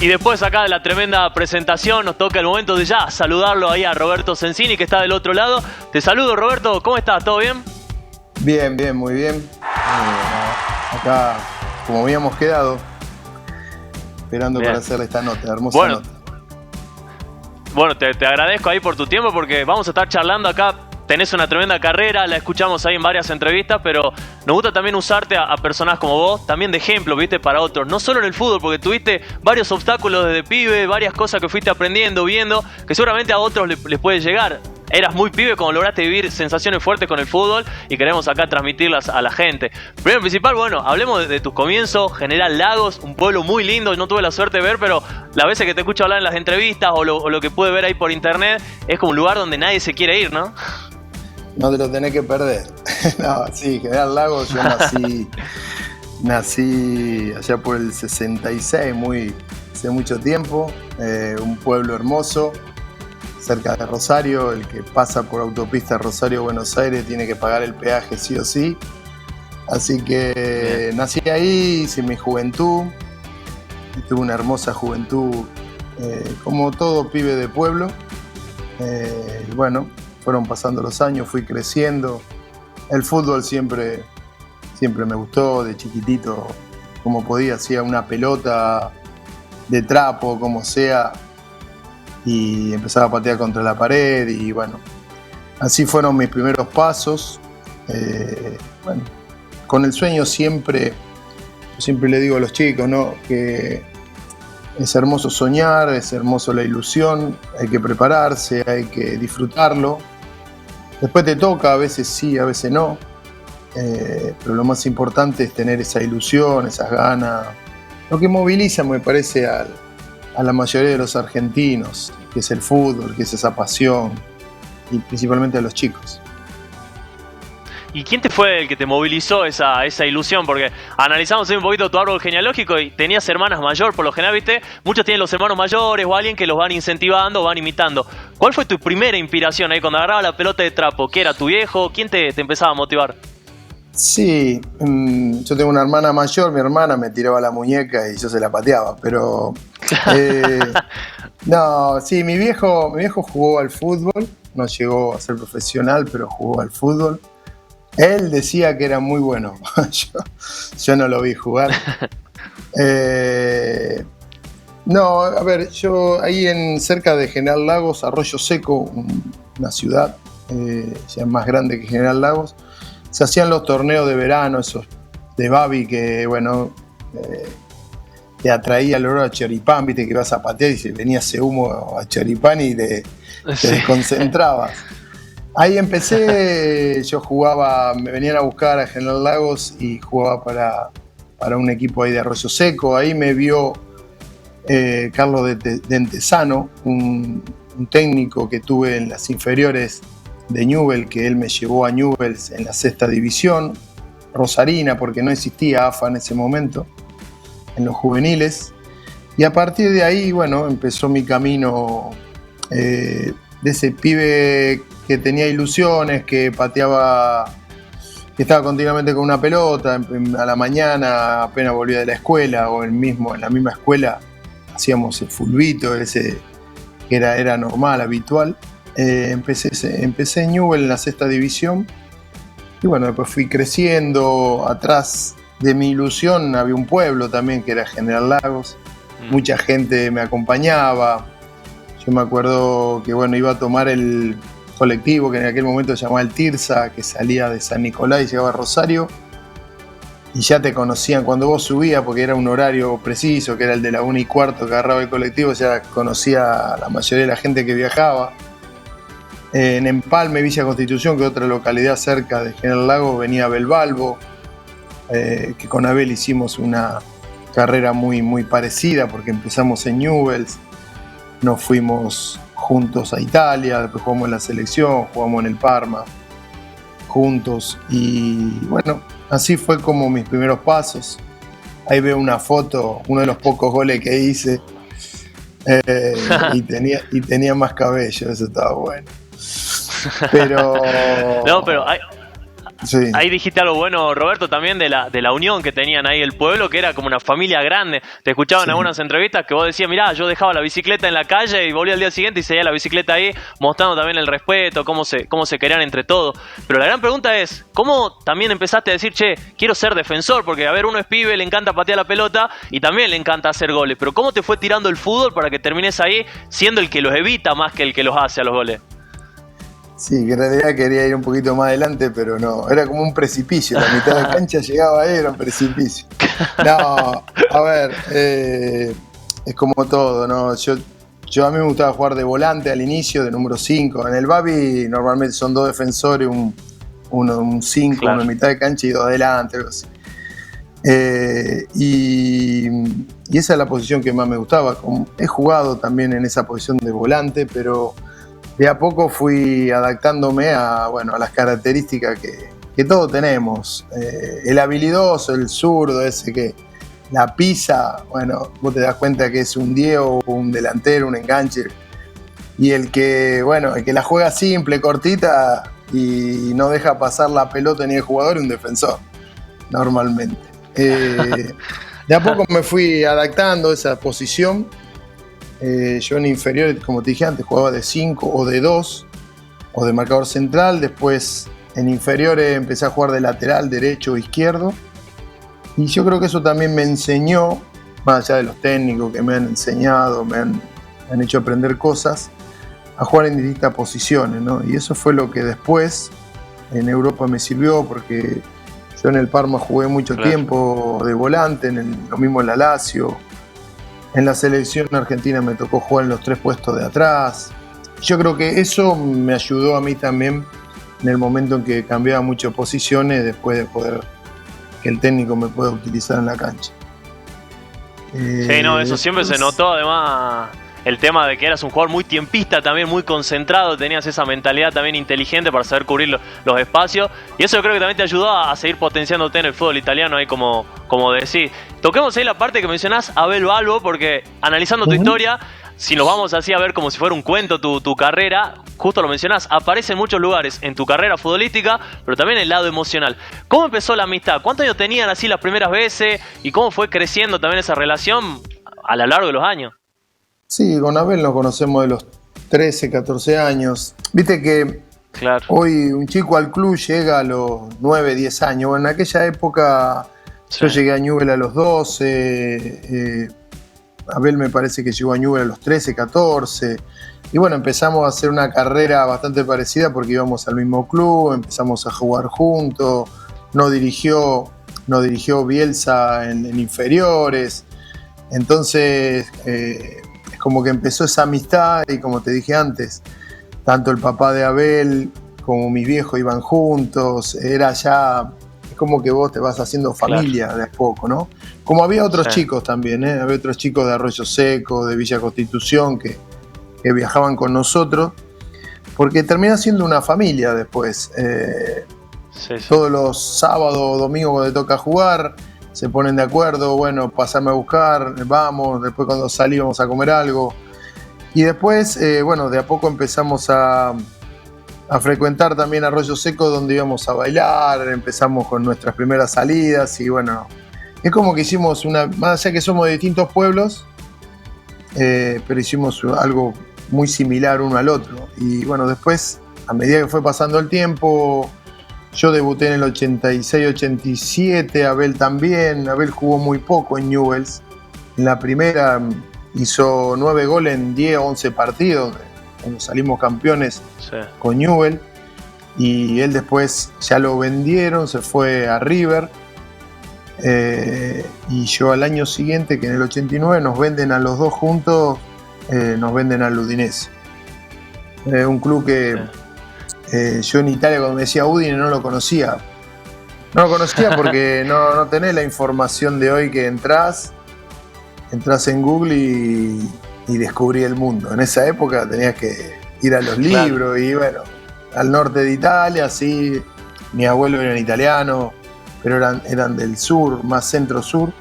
Y después acá de la tremenda presentación nos toca el momento de ya saludarlo ahí a Roberto Sensini, que está del otro lado. Te saludo, Roberto, ¿cómo estás? ¿Todo bien? Bien, bien, muy bien. Acá, como habíamos quedado, esperando Bien. para hacer esta nota, hermosa nota. Bueno, te agradezco ahí por tu tiempo porque vamos a estar charlando acá. Tenés una tremenda carrera, la escuchamos ahí en varias entrevistas, pero nos gusta también usarte a personas como vos, también de ejemplo, ¿viste? Para otros. No solo en el fútbol, porque tuviste varios obstáculos desde pibe, varias cosas que fuiste aprendiendo, viendo, que seguramente a otros les puede llegar. Eras muy pibe cuando lograste vivir sensaciones fuertes con el fútbol y queremos acá transmitirlas a la gente. Primero y principal, bueno, hablemos de tus comienzos. General Lagos, un pueblo muy lindo, no tuve la suerte de ver, pero las veces que te escucho hablar en las entrevistas o lo que pude ver ahí por internet, es como un lugar donde nadie se quiere ir, ¿no? No te lo tenés que perder. No, sí, General Lagos, yo nací allá por el 66, hace mucho tiempo. Un pueblo hermoso, cerca de Rosario. El que pasa por autopista Rosario-Buenos Aires tiene que pagar el peaje sí o sí. Así que bien. Nací ahí, hice mi juventud. Tuve una hermosa juventud, como todo pibe de pueblo. Bueno, fueron pasando los años, fui creciendo. El fútbol siempre me gustó, de chiquitito, como podía, hacía una pelota de trapo, como sea, y empezaba a patear contra la pared, y bueno, así fueron mis primeros pasos. Bueno, con el sueño siempre le digo a los chicos, ¿no?, que es hermoso soñar, es hermoso la ilusión, hay que prepararse, hay que disfrutarlo. Después te toca, a veces sí, a veces no, pero lo más importante es tener esa ilusión, esas ganas, lo que moviliza, me parece, a la mayoría de los argentinos, que es el fútbol, que es esa pasión, y principalmente a los chicos. ¿Y quién te fue el que te movilizó esa ilusión? Porque analizamos un poquito tu árbol genealógico y tenías hermanas mayores, por lo general, ¿viste? Muchos tienen los hermanos mayores o alguien que los van incentivando, van imitando. ¿Cuál fue tu primera inspiración ahí cuando agarraba la pelota de trapo? ¿Qué era, tu viejo? ¿Quién te empezaba a motivar? Sí, yo tengo una hermana mayor, mi hermana me tiraba la muñeca y yo se la pateaba, pero... no, sí, mi viejo jugó al fútbol, no llegó a ser profesional, pero jugó al fútbol. Él decía que era muy bueno, yo no lo vi jugar. No, a ver, yo ahí cerca de General Lagos, Arroyo Seco, una ciudad ya más grande que General Lagos, se hacían los torneos de verano, esos de Babi, que bueno, te atraía el olor a choripán, viste, que ibas a patear y se venía ese humo a choripán y te desconcentrabas. Ahí empecé, yo jugaba, me venían a buscar a General Lagos y jugaba para un equipo ahí de Arroyo Seco. Ahí me vio Carlos Dentesano, un técnico que tuve en las inferiores de Newell's, que él me llevó a Newell's en la 6ª división, Rosarina, porque no existía AFA en ese momento, en los juveniles. Y a partir de ahí, bueno, empezó mi camino de ese pibe que tenía ilusiones, que pateaba, que estaba continuamente con una pelota, a la mañana apenas volvía de la escuela, o en la misma escuela hacíamos el fulbito, ese que era normal, habitual. Empecé en Newell's en la 6ª división, y bueno, después fui creciendo. Atrás de mi ilusión había un pueblo también, que era General Lagos. Mucha gente me acompañaba. Yo me acuerdo que bueno, iba a tomar el colectivo que en aquel momento se llamaba el Tirsa, que salía de San Nicolás y llegaba a Rosario, y ya te conocían cuando vos subías, porque era un horario preciso, que era el de la 1:15 que agarraba el colectivo, ya conocía a la mayoría de la gente que viajaba. En Empalme, Villa Constitución, que es otra localidad cerca de General Lagos, venía Abel Balbo, que con Abel hicimos una carrera muy, muy parecida, porque empezamos en Newell's, nos fuimos juntos a Italia, después jugamos en la selección, jugamos en el Parma juntos, y bueno, así fue como mis primeros pasos. Ahí veo una foto, uno de los pocos goles que hice, y tenía más cabello, eso estaba bueno. Pero... No, pero Sí. Ahí dijiste algo bueno, Roberto, también de la unión que tenían ahí el pueblo, que era como una familia grande. Te escuchaba en Sí. algunas entrevistas que vos decías, mirá, yo dejaba la bicicleta en la calle y volvía al día siguiente y seguía la bicicleta ahí, mostrando también el respeto, cómo se querían entre todos. Pero la gran pregunta es, ¿cómo también empezaste a decir, che, quiero ser defensor? Porque, a ver, uno es pibe, le encanta patear la pelota y también le encanta hacer goles. Pero ¿cómo te fue tirando el fútbol para que termines ahí siendo el que los evita más que el que los hace a los goles? Sí, que en realidad quería ir un poquito más adelante, pero no, era como un precipicio, la mitad de cancha llegaba ahí, era un precipicio. No, a ver, es como todo, ¿no? Yo a mí me gustaba jugar de volante al inicio, de número 5. En el Babi normalmente son 2 defensores, un 5, Claro. uno en mitad de cancha y 2 adelante, algo así. Y esa es la posición que más me gustaba. He jugado también en esa posición de volante, pero de a poco fui adaptándome a las características que todos tenemos. El habilidoso, el zurdo, ese que la pisa, bueno, vos te das cuenta que es un 10 o un delantero, un enganche. Y el que la juega simple, cortita y no deja pasar la pelota ni el jugador, es un defensor, normalmente. De a poco me fui adaptando a esa posición. Yo en inferior, como te dije antes, jugaba de 5 o de 2 o de marcador central. Después en inferiores empecé a jugar de lateral, derecho o izquierdo. Y yo creo que eso también me enseñó, más allá de los técnicos que me han enseñado, me han hecho aprender cosas, a jugar en distintas posiciones, ¿no? Y eso fue lo que después en Europa me sirvió, porque yo en el Parma jugué mucho tiempo de volante, lo mismo en la Lazio. En la selección argentina me tocó jugar en los 3 puestos de atrás. Yo creo que eso me ayudó a mí también en el momento en que cambiaba muchas posiciones, después de poder que el técnico me pueda utilizar en la cancha. Sí, no, eso siempre se notó, además, el tema de que eras un jugador muy tiempista, también muy concentrado, tenías esa mentalidad también inteligente para saber cubrir los espacios, y eso yo creo que también te ayudó a seguir potenciándote en el fútbol italiano, ahí como decís. Toquemos ahí la parte que mencionás, Abel Balbo, porque analizando tu historia, si nos vamos así a ver como si fuera un cuento tu carrera, justo lo mencionás, aparece en muchos lugares en tu carrera futbolística, pero también en el lado emocional. ¿Cómo empezó la amistad? ¿Cuántos años tenían así las primeras veces? ¿Y cómo fue creciendo también esa relación a lo largo de los años? Sí, con Abel nos conocemos de los 13, 14 años. Viste que hoy un chico al club llega a los 9, 10 años. Bueno, en aquella época yo llegué a Newell's a los 12, Abel me parece que llegó a Newell's a los 13, 14. Y bueno, empezamos a hacer una carrera bastante parecida porque íbamos al mismo club, empezamos a jugar juntos, nos dirigió Bielsa en inferiores. Entonces, es como que empezó esa amistad y como te dije antes, tanto el papá de Abel como mi viejo iban juntos, era ya, es como que vos te vas haciendo familia de a poco, ¿no? Como había otros chicos también, había otros chicos de Arroyo Seco, de Villa Constitución que viajaban con nosotros, porque termina siendo una familia después. Todos los sábados o domingos cuando te toca jugar, se ponen de acuerdo, bueno, pasame a buscar, vamos, después cuando salíamos a comer algo. Y después, de a poco empezamos a frecuentar también Arroyo Seco, donde íbamos a bailar, empezamos con nuestras primeras salidas y bueno, es como que hicimos más allá que somos de distintos pueblos, pero hicimos algo muy similar uno al otro. Y bueno, después, a medida que fue pasando el tiempo, yo debuté en el 86-87, Abel también. Abel jugó muy poco en Newell's. En la primera hizo 9 goles en 10 o 11 partidos, cuando salimos campeones con Newell's. Y él después ya lo vendieron, se fue a River. Y yo al año siguiente, que en el 89, nos venden a los dos juntos, nos venden al Udinese. Un club que yo en Italia, cuando me decía Udine, no lo conocía. No lo conocía porque no tenés la información de hoy que entras en Google y descubrí el mundo. En esa época tenías que ir a los libros y bueno, al norte de Italia, sí. Mi abuelo era italiano, pero eran del sur, más centro-sur.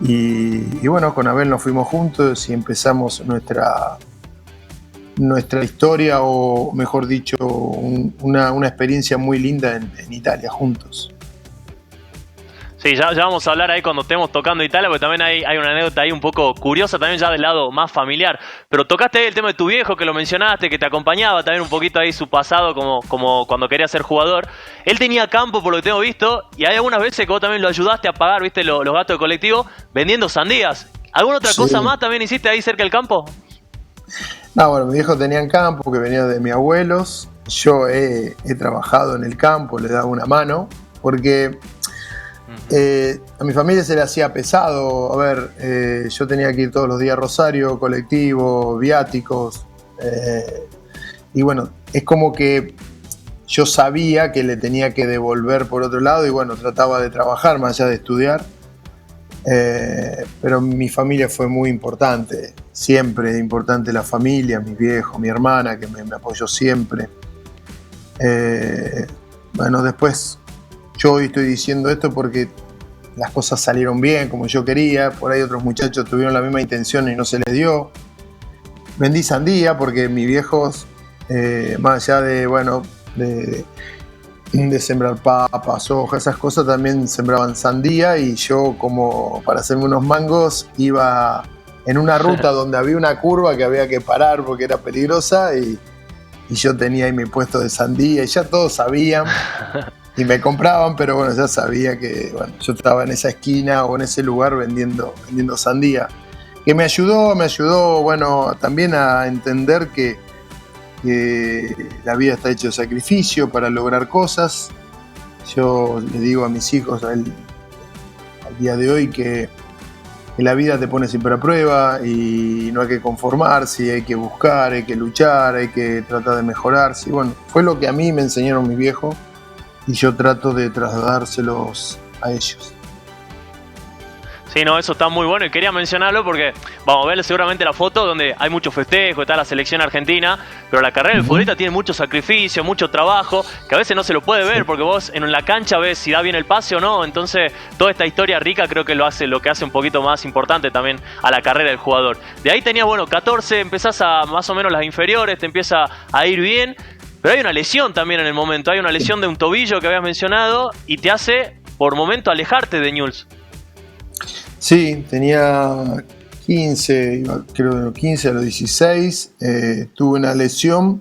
Y bueno, con Abel nos fuimos juntos y empezamos nuestra historia, o mejor dicho, una experiencia muy linda en Italia juntos. Sí, ya vamos a hablar ahí cuando estemos tocando Italia, porque también hay una anécdota ahí un poco curiosa, también ya del lado más familiar. Pero tocaste ahí el tema de tu viejo, que lo mencionaste, que te acompañaba también un poquito ahí su pasado como cuando quería ser jugador. Él tenía campo, por lo que tengo visto, y hay algunas veces que vos también lo ayudaste a pagar, viste, los gastos de colectivo, vendiendo sandías. ¿Alguna otra cosa más también hiciste ahí cerca del campo? No, bueno, mi viejo tenía campo que venía de mis abuelos. Yo he trabajado en el campo, le daba una mano, porque a mi familia se le hacía pesado. A ver, yo tenía que ir todos los días a Rosario, colectivo, viáticos. Y bueno, es como que yo sabía que le tenía que devolver por otro lado y bueno, trataba de trabajar más allá de estudiar. Pero mi familia fue muy importante, siempre importante la familia, mi viejo, mi hermana que me apoyó siempre. Bueno, después yo hoy estoy diciendo esto porque las cosas salieron bien como yo quería, por ahí otros muchachos tuvieron la misma intención y no se les dio. Vendí sandía porque mis viejos, más allá de, bueno, de sembrar papas, soja, esas cosas, también sembraban sandía, y yo, como para hacerme unos mangos, iba en una ruta donde había una curva que había que parar porque era peligrosa, y yo tenía ahí mi puesto de sandía y ya todos sabían y me compraban, pero bueno, ya sabía que bueno, yo estaba en esa esquina o en ese lugar vendiendo sandía, que me ayudó, bueno, también a entender que la vida está hecha de sacrificio para lograr cosas. Yo le digo a mis hijos al día de hoy que la vida te pone siempre a prueba y no hay que conformarse, hay que buscar, hay que luchar, hay que tratar de mejorarse. Y bueno, fue lo que a mí me enseñaron mis viejos y yo trato de trasladárselos a ellos. Sí, no, eso está muy bueno y quería mencionarlo porque vamos a ver seguramente la foto donde hay mucho festejo, está la selección argentina, pero la carrera del futbolista tiene mucho sacrificio, mucho trabajo, que a veces no se lo puede ver porque vos en la cancha ves si da bien el pase o no. Entonces toda esta historia rica creo que lo que hace un poquito más importante también a la carrera del jugador. De ahí tenías, bueno, 14, empezás a más o menos las inferiores, te empieza a ir bien, pero hay una lesión también en el momento, hay una lesión de un tobillo que habías mencionado y te hace por momento alejarte de Newell's. Sí, tenía 15, creo de los 15 a los 16, tuve una lesión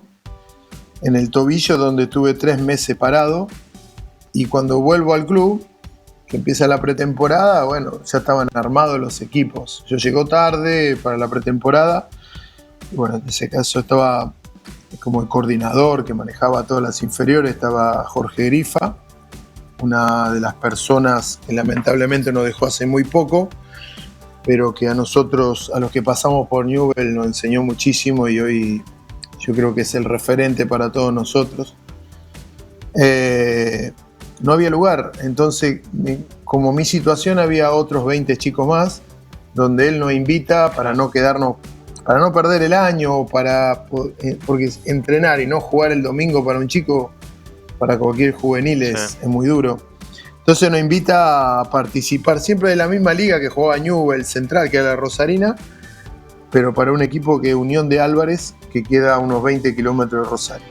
en el tobillo donde tuve 3 meses parado, y cuando vuelvo al club, que empieza la pretemporada, bueno, ya estaban armados los equipos. Yo llego tarde para la pretemporada, y bueno, en ese caso estaba como el coordinador que manejaba todas las inferiores, estaba Jorge Grifa, una de las personas que lamentablemente nos dejó hace muy poco, pero que a nosotros, a los que pasamos por Newell's, nos enseñó muchísimo y hoy yo creo que es el referente para todos nosotros. No había lugar, entonces como mi situación había otros 20 chicos más, donde él nos invita para no quedarnos, para no perder el año, porque entrenar y no jugar el domingo para un chico, para cualquier juvenil es muy duro. Entonces nos invita a participar siempre de la misma liga que jugaba Newell's Central, que era la Rosarina, pero para un equipo que es Unión de Álvarez, que queda a unos 20 kilómetros de Rosario.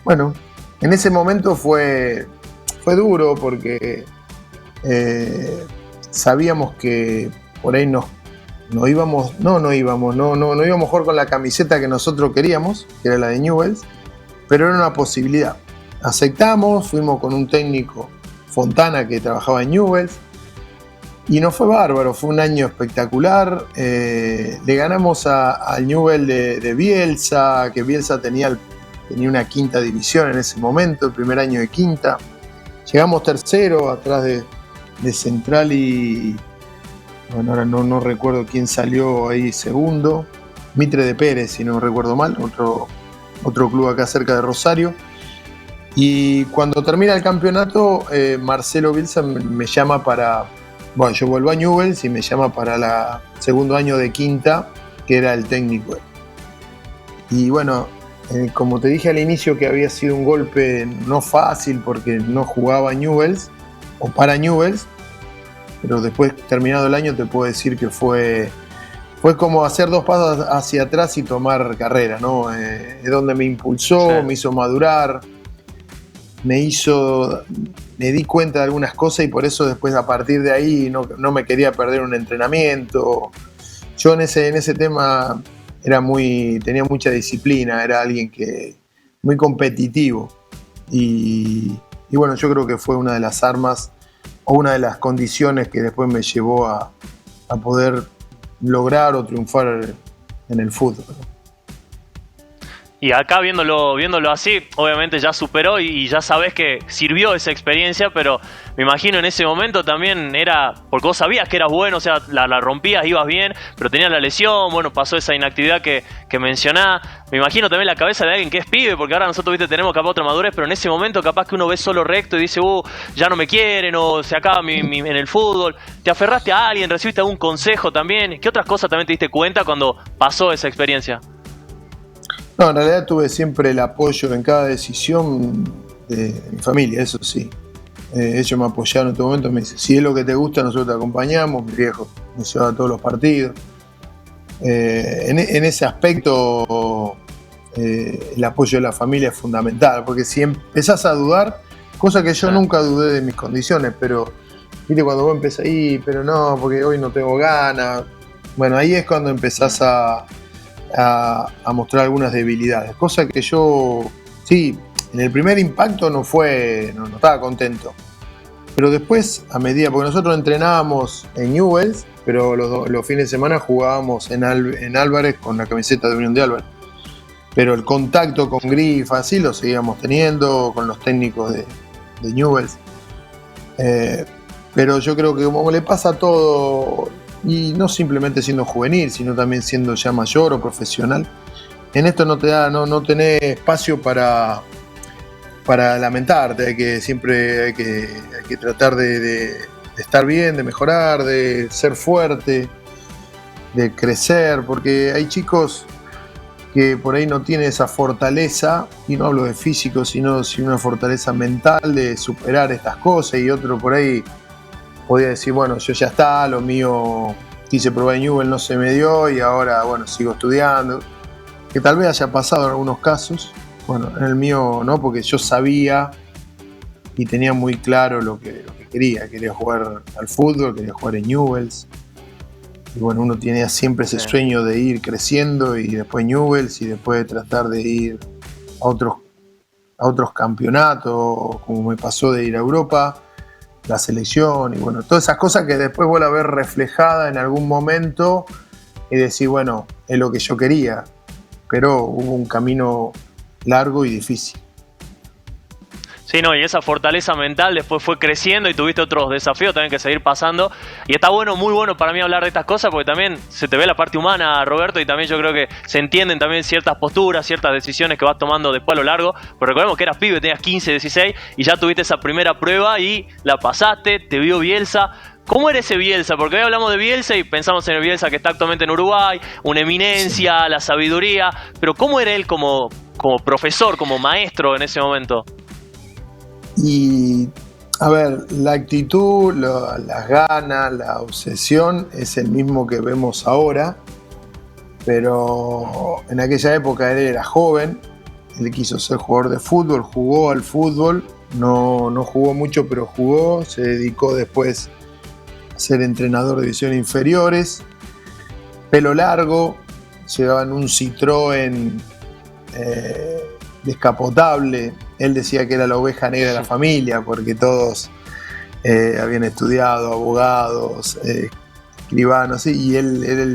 Bueno, en ese momento fue duro porque sabíamos que por ahí no íbamos a jugar con la camiseta que nosotros queríamos, que era la de Newell's, pero era una posibilidad. Aceptamos, fuimos con un técnico, Fontana, que trabajaba en Newell's, y nos fue bárbaro, fue un año espectacular. Le ganamos al Newell's de Bielsa, que Bielsa tenía una quinta división en ese momento, el primer año de quinta. Llegamos tercero, atrás de Central y bueno, ahora no recuerdo quién salió ahí segundo, Mitre de Pérez, si no recuerdo mal, otro club acá cerca de Rosario. Y cuando termina el campeonato, Marcelo Bielsa me llama bueno, yo vuelvo a Newell's y me llama para el segundo año de quinta, que era el técnico. Y bueno, como te dije al inicio, que había sido un golpe no fácil porque no jugaba Newell's o para Newell's, pero después, terminado el año, te puedo decir que fue fue como hacer 2 pasos hacia atrás y tomar carrera, ¿no? Es donde me impulsó, Sí. me hizo madurar, me di cuenta de algunas cosas y por eso después a partir de ahí no me quería perder un entrenamiento. Yo en ese tema tenía mucha disciplina, era alguien muy competitivo y bueno, yo creo que fue una de las armas o una de las condiciones que después me llevó a poder lograr o triunfar en el fútbol. Y acá viéndolo así, obviamente ya superó y ya sabés que sirvió esa experiencia, pero me imagino en ese momento también era, porque vos sabías que eras bueno, o sea, la rompías, ibas bien, pero tenías la lesión, bueno, pasó esa inactividad que mencionás. Me imagino también la cabeza de alguien que es pibe, porque ahora nosotros, viste, tenemos capaz otra madurez, pero en ese momento capaz que uno ve solo recto y dice, ya no me quieren, o se acaba en el fútbol. ¿Te aferraste a alguien? ¿Recibiste algún consejo también? ¿Qué otras cosas también te diste cuenta cuando pasó esa experiencia? No, en realidad tuve siempre el apoyo en cada decisión de mi familia, eso sí. Ellos me apoyaron en todo momento, me dicen, si es lo que te gusta, nosotros te acompañamos. Mi viejo me llevaba a todos los partidos. En ese aspecto, el apoyo de la familia es fundamental, porque si empezás a dudar, cosa que yo nunca dudé de mis condiciones, pero viste cuando vos empezás ahí, pero no, porque hoy no tengo ganas. Bueno, ahí es cuando empezás a mostrar algunas debilidades, cosa que yo, sí, en el primer impacto no estaba contento, pero después, a medida, porque nosotros entrenábamos en Newell's, pero los fines de semana jugábamos en Álvarez con la camiseta de Unión de Álvarez, pero el contacto con Grifa, sí lo seguíamos teniendo con los técnicos de Newell's, pero yo creo que como le pasa a todo, y no simplemente siendo juvenil, sino también siendo ya mayor o profesional, en esto no tenés espacio para lamentarte, hay que tratar de estar bien, de mejorar, de ser fuerte, de crecer, porque hay chicos que por ahí no tienen esa fortaleza, y no hablo de físico, sino una fortaleza mental de superar estas cosas, y otro por ahí podía decir, bueno, yo ya está, lo mío quise probar en Newell's, no se me dio y ahora, bueno, sigo estudiando. Que tal vez haya pasado en algunos casos. Bueno, en el mío no, porque yo sabía y tenía muy claro lo que quería. Quería jugar al fútbol, quería jugar en Newell's. Y bueno, uno tenía siempre ese sueño de ir creciendo y después Newell's y después tratar de ir a otros campeonatos, como me pasó de ir a Europa, la selección y bueno, todas esas cosas que después vos la ves reflejada en algún momento y decís, bueno, es lo que yo quería, pero hubo un camino largo y difícil. Sí, no, y esa fortaleza mental después fue creciendo y tuviste otros desafíos también que seguir pasando. Y está bueno, muy bueno para mí hablar de estas cosas porque también se te ve la parte humana, Roberto, y también yo creo que se entienden también ciertas posturas, ciertas decisiones que vas tomando después a lo largo. Pero recordemos que eras pibe, tenías 15, 16 y ya tuviste esa primera prueba y la pasaste, te vio Bielsa. ¿Cómo era ese Bielsa? Porque hoy hablamos de Bielsa y pensamos en el Bielsa que está actualmente en Uruguay, una eminencia, sí, la sabiduría, pero ¿cómo era él como profesor, como maestro en ese momento? Y, a ver, la actitud, las ganas, la obsesión es el mismo que vemos ahora, pero en aquella época él era joven, él quiso ser jugador de fútbol, jugó al fútbol, no jugó mucho, pero jugó, se dedicó después a ser entrenador de divisiones inferiores, pelo largo, llevaban un Citroën descapotable. Él decía que era la oveja negra de la familia porque todos habían estudiado, abogados, escribanos, y él era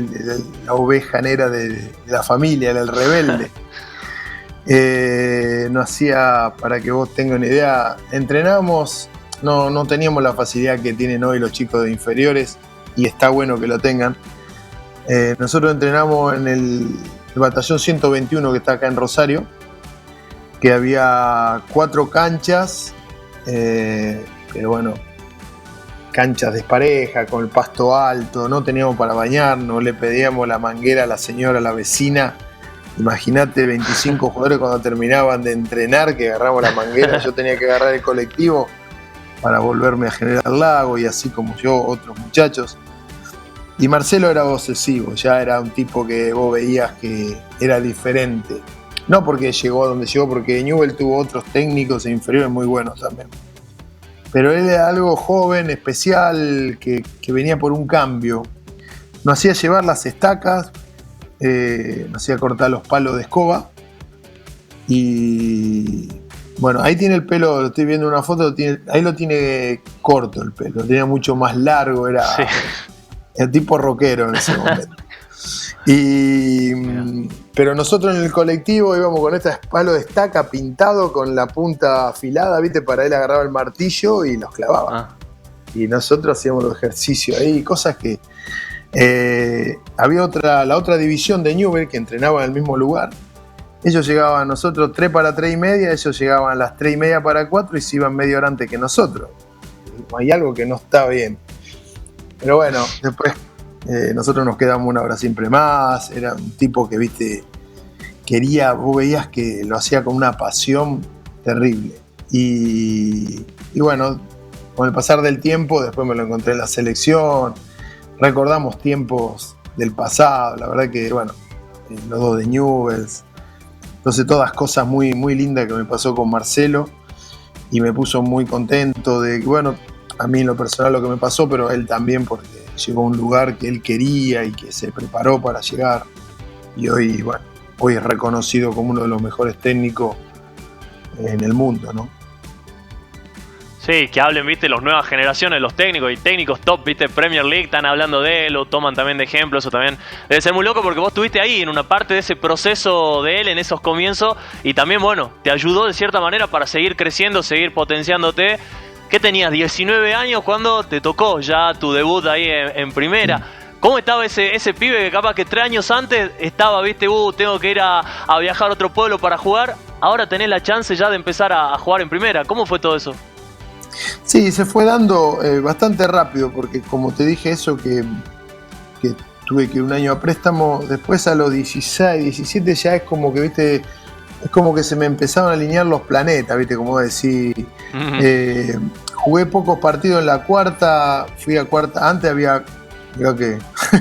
la oveja negra de la familia, era el rebelde. No hacía, para que vos tengas una idea, entrenábamos, no teníamos la facilidad que tienen hoy los chicos de inferiores y está bueno que lo tengan. Nosotros entrenamos en el batallón 121 que está acá en Rosario, que había 4 canchas, pero bueno, canchas desparejas, con el pasto alto, no teníamos para bañarnos, le pedíamos la manguera a la señora, a la vecina. Imagínate 25 jugadores cuando terminaban de entrenar, que agarramos la manguera, yo tenía que agarrar el colectivo para volverme a General Lago y así como yo, otros muchachos. Y Marcelo era obsesivo, ya era un tipo que vos veías que era diferente. No porque llegó a donde llegó, porque Newell tuvo otros técnicos e inferiores muy buenos también. Pero él era algo joven, especial, que venía por un cambio. Nos hacía llevar las estacas, nos hacía cortar los palos de escoba. Y bueno, ahí tiene el pelo, lo estoy viendo en una foto, ahí lo tiene corto el pelo, lo tenía mucho más largo, era tipo rockero en ese momento. Pero nosotros en el colectivo íbamos con este palo de estaca pintado con la punta afilada, ¿viste? Para él agarraba el martillo y los clavaba. Y nosotros hacíamos los ejercicios ahí, cosas que... había la otra división de Newell que entrenaba en el mismo lugar. Ellos llegaban, nosotros 3 para 3 y media, ellos llegaban a las 3 y media para 4 y se iban media hora antes que nosotros. Hay algo que no está bien. Pero bueno, después nosotros nos quedamos una hora siempre más. Era un tipo que, viste, vos veías que lo hacía con una pasión terrible. Y bueno, con el pasar del tiempo, después me lo encontré en la selección. Recordamos tiempos del pasado, la verdad que, bueno, los dos de Newell's. Entonces todas cosas muy, muy lindas que me pasó con Marcelo y me puso muy contento de que, bueno, a mí en lo personal lo que me pasó, pero él también porque llegó a un lugar que él quería y que se preparó para llegar. Y hoy, bueno, hoy es reconocido como uno de los mejores técnicos en el mundo, ¿no? Sí, que hablen, viste, las nuevas generaciones, los técnicos y técnicos top, viste, Premier League, están hablando de él, lo toman también de ejemplo, eso también debe ser muy loco porque vos estuviste ahí en una parte de ese proceso de él, en esos comienzos, y también, bueno, te ayudó de cierta manera para seguir creciendo, seguir potenciándote. ¿Qué tenías? 19 años cuando te tocó ya tu debut ahí en primera. ¿Cómo estaba ese pibe que capaz que 3 años antes estaba, viste, tengo que ir a viajar a otro pueblo para jugar? Ahora tenés la chance ya de empezar a jugar en primera. ¿Cómo fue todo eso? Sí, se fue dando bastante rápido, porque como te dije eso, que tuve que ir un año a préstamo, después a los 16, 17 ya es como que, viste, es como que se me empezaron a alinear los planetas, viste, como decir. Jugué pocos partidos en la cuarta, fui a cuarta, antes había, creo que,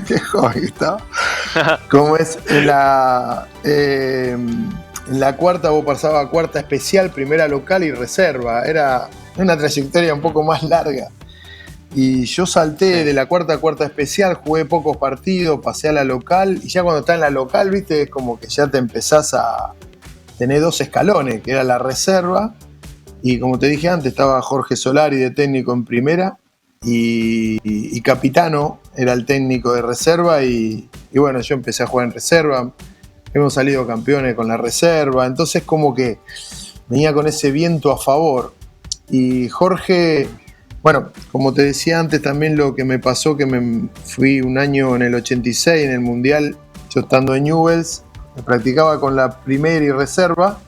qué joven estaba, como es, en la cuarta vos pasabas a cuarta especial, primera local y reserva, era una trayectoria un poco más larga. Y yo salté de la cuarta a cuarta especial, jugué pocos partidos, pasé a la local, y ya cuando estás en la local, viste, es como que ya te empezás a tener 2 escalones, que era la reserva, y como te dije antes, estaba Jorge Solari de técnico en primera, y Capitano era el técnico de reserva, y bueno, yo empecé a jugar en reserva, hemos salido campeones con la reserva, entonces como que venía con ese viento a favor. Y Jorge, bueno, como te decía antes, también lo que me pasó, que me fui un año en el 86, en el Mundial, yo estando en Newell's, me practicaba con la primera y reserva,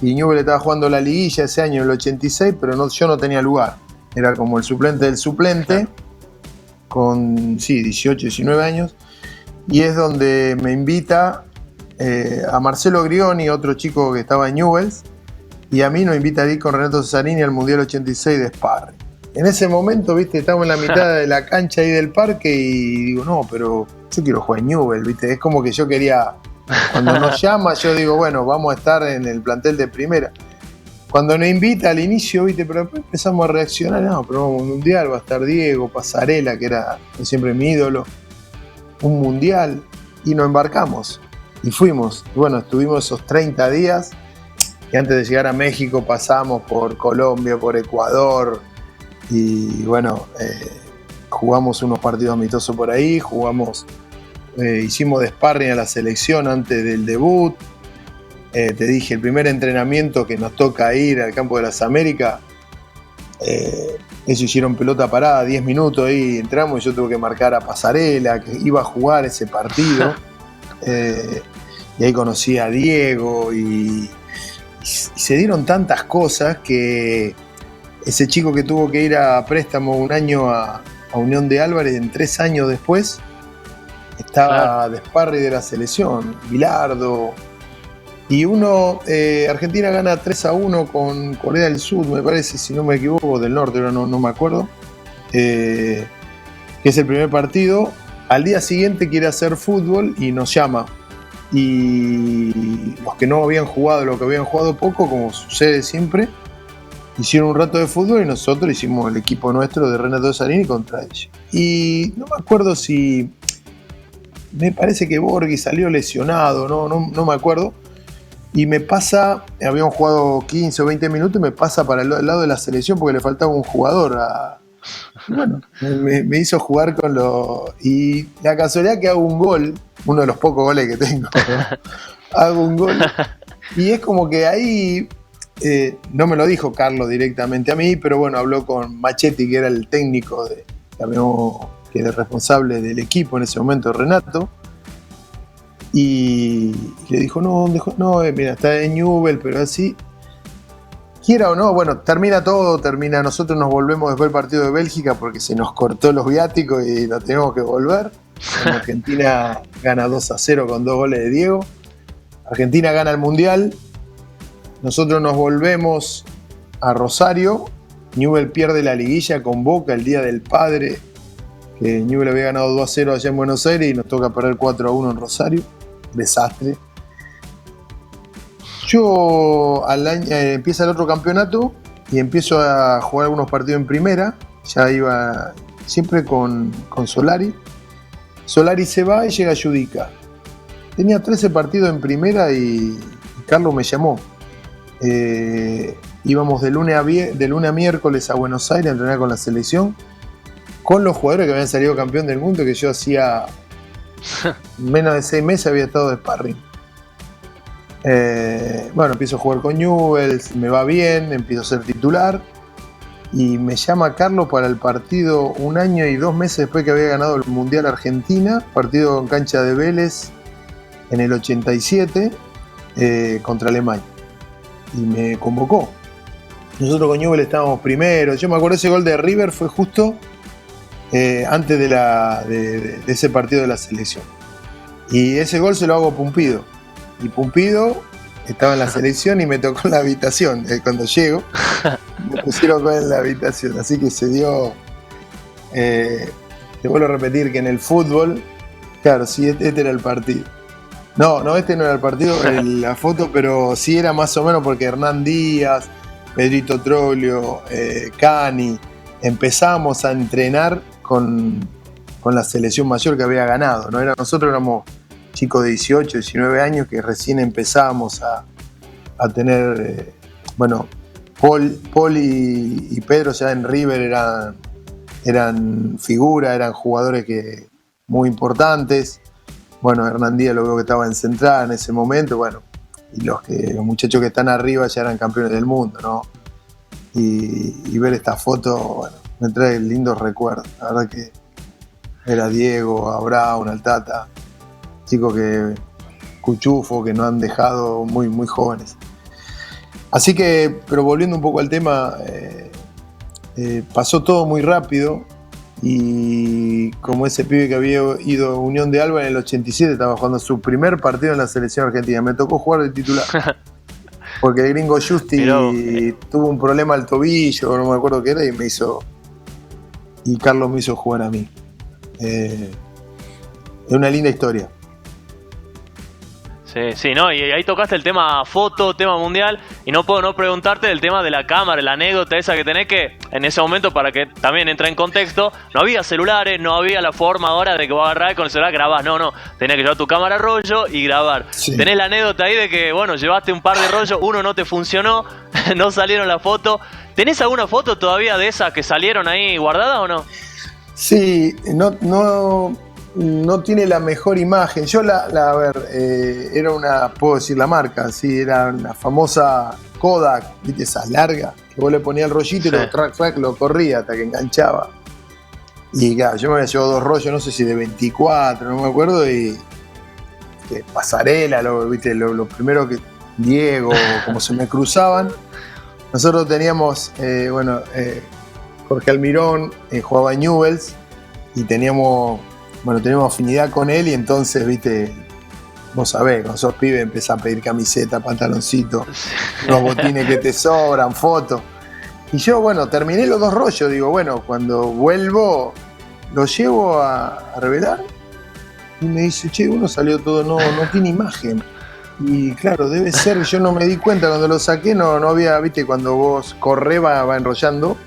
y Newell estaba jugando la liguilla ese año, en el 86, pero yo no tenía lugar. Era como el suplente del suplente, con 18, 19 años, y es donde me invita a Marcelo Grioni, otro chico que estaba en Newell's, y a mí nos invita a ir con Renato Cesarini al Mundial 86 de sparring. En ese momento, viste, estamos en la mitad de la cancha ahí del parque y digo, no, pero yo quiero jugar en Newell, viste, es como que yo quería, cuando nos llama, yo digo, bueno, vamos a estar en el plantel de primera. Cuando nos invita al inicio, viste, pero después empezamos a reaccionar, no, pero vamos a un Mundial, va a estar Diego, Pasarela, que era siempre mi ídolo, un Mundial, y nos embarcamos, y fuimos. Y bueno, estuvimos esos 30 días, y antes de llegar a México pasamos por Colombia, por Ecuador, y bueno, jugamos unos partidos amistosos por ahí, hicimos de sparring a la selección antes del debut. Te dije, el primer entrenamiento que nos toca ir al campo de las Américas, ellos hicieron pelota parada, 10 minutos ahí entramos y yo tuve que marcar a Pasarela, que iba a jugar ese partido. Y ahí conocí a Diego y se dieron tantas cosas que ese chico que tuvo que ir a préstamo un año a Unión de Álvarez, en 3 años después estaba de sparring de la selección, Bilardo. Y Argentina gana 3-1 con Corea del Sur, me parece, si no me equivoco, del norte, ahora no me acuerdo, que es el primer partido. Al día siguiente quiere hacer fútbol y nos llama. Y los que no habían jugado, los que habían jugado poco, como sucede siempre, hicieron un rato de fútbol y nosotros hicimos el equipo nuestro de Renato Sarini contra ellos. Y no me acuerdo si... Me parece que Borghi salió lesionado, no me acuerdo. Y me pasa, habíamos jugado 15 o 20 minutos, y me pasa para el lado de la selección porque le faltaba un jugador. Bueno, me hizo jugar con los... Y la casualidad que hago un gol, uno de los pocos goles que tengo, ¿no? Hago un gol. Y es como que ahí, no me lo dijo Carlos directamente a mí, pero bueno, habló con Machetti, que era el técnico, que era el responsable del equipo en ese momento, Renato. Y le dijo, no, mira, está en Newell's, pero así, quiera o no, bueno, termina, nosotros nos volvemos después del partido de Bélgica porque se nos cortó los viáticos y nos tenemos que volver. Argentina gana 2-0 con 2 goles de Diego. Argentina gana el Mundial. Nosotros nos volvemos a Rosario. Newell's pierde la liguilla con Boca el Día del Padre, que Newell's había ganado 2-0 allá en Buenos Aires y nos toca perder 4-1 en Rosario. Desastre. Yo al año empieza el otro campeonato y empiezo a jugar algunos partidos en primera. Ya iba siempre con Solari. Solari se va y llega Judica. Tenía 13 partidos en primera y Carlos me llamó. Íbamos de lunes a miércoles a Buenos Aires a entrenar con la selección, con los jugadores que habían salido campeón del mundo, que yo hacía menos de 6 meses había estado de sparring. Bueno, empiezo a jugar con Newell's, me va bien, empiezo a ser titular y me llama Carlos para el partido 1 año y 2 meses después que había ganado el Mundial Argentina, partido en cancha de Vélez en el 87 contra Alemania, y me convocó. Nosotros con Newell's estábamos primeros. Yo me acuerdo, ese gol de River fue justo antes de ese partido de la selección, y ese gol se lo hago a Pumpido, y Pumpido estaba en la selección y me tocó en la habitación. Cuando llego me pusieron gol en la habitación, así que se dio. Te vuelvo a repetir que en el fútbol, claro, sí, este era el partido. No, este no era el partido, la foto, pero sí era más o menos porque Hernán Díaz, Pedrito Troglio, Cani, empezamos a entrenar con la selección mayor que había ganado, ¿no? Nosotros éramos chicos de 18, 19 años que recién empezábamos a tener, bueno, Paul y Pedro ya en River eran figuras, eran jugadores muy importantes. Bueno, Hernán Díaz lo veo que estaba en Central en ese momento, bueno, y los muchachos que están arriba ya eran campeones del mundo, ¿no? Y ver esta foto, bueno, me trae lindos recuerdos. La verdad que era Diego, Abraham, Altata, chicos cuchufos que nos han dejado muy, muy jóvenes. Así que, pero volviendo un poco al tema, pasó todo muy rápido. Y como ese pibe que había ido a Unión de Alba en el 87 estaba jugando su primer partido en la selección argentina, me tocó jugar de titular porque el gringo Justi tuvo un problema al tobillo, no me acuerdo qué era, y Carlos me hizo jugar a mí. Es una linda historia. Sí, no, y ahí tocaste el tema foto, tema mundial, y no puedo no preguntarte del tema de la cámara, la anécdota esa que tenés, que en ese momento, para que también entre en contexto, no había celulares, no había la forma ahora de que vos agarrás con el celular, grabás, no, tenés que llevar tu cámara rollo y grabar. Sí. Tenés la anécdota ahí de que, bueno, llevaste un par de rollos, uno no te funcionó, no salieron las fotos. ¿Tenés alguna foto todavía de esas que salieron ahí guardadas o no? Sí, no tiene la mejor imagen. Yo a ver, era puedo decir la marca, sí, era una famosa Kodak, viste, esas largas, que vos le ponías el rollito y lo corría hasta que enganchaba. Y claro, yo me había llevado 2 rollos, no sé si de 24, no me acuerdo, y pasarela, viste, lo primero que Diego, como se me cruzaban. Nosotros teníamos, Jorge Almirón jugaba en Newell's y teníamos afinidad con él, y entonces, viste, vos sabés, cuando sos pibe empezás a pedir camiseta, pantaloncito, unos botines que te sobran, fotos. Y yo, terminé los 2 rollos, digo, cuando vuelvo, los llevo a revelar, y me dice, che, uno salió todo, no tiene imagen. Y claro, debe ser, yo no me di cuenta, cuando lo saqué no había, viste, cuando vos corres va enrollando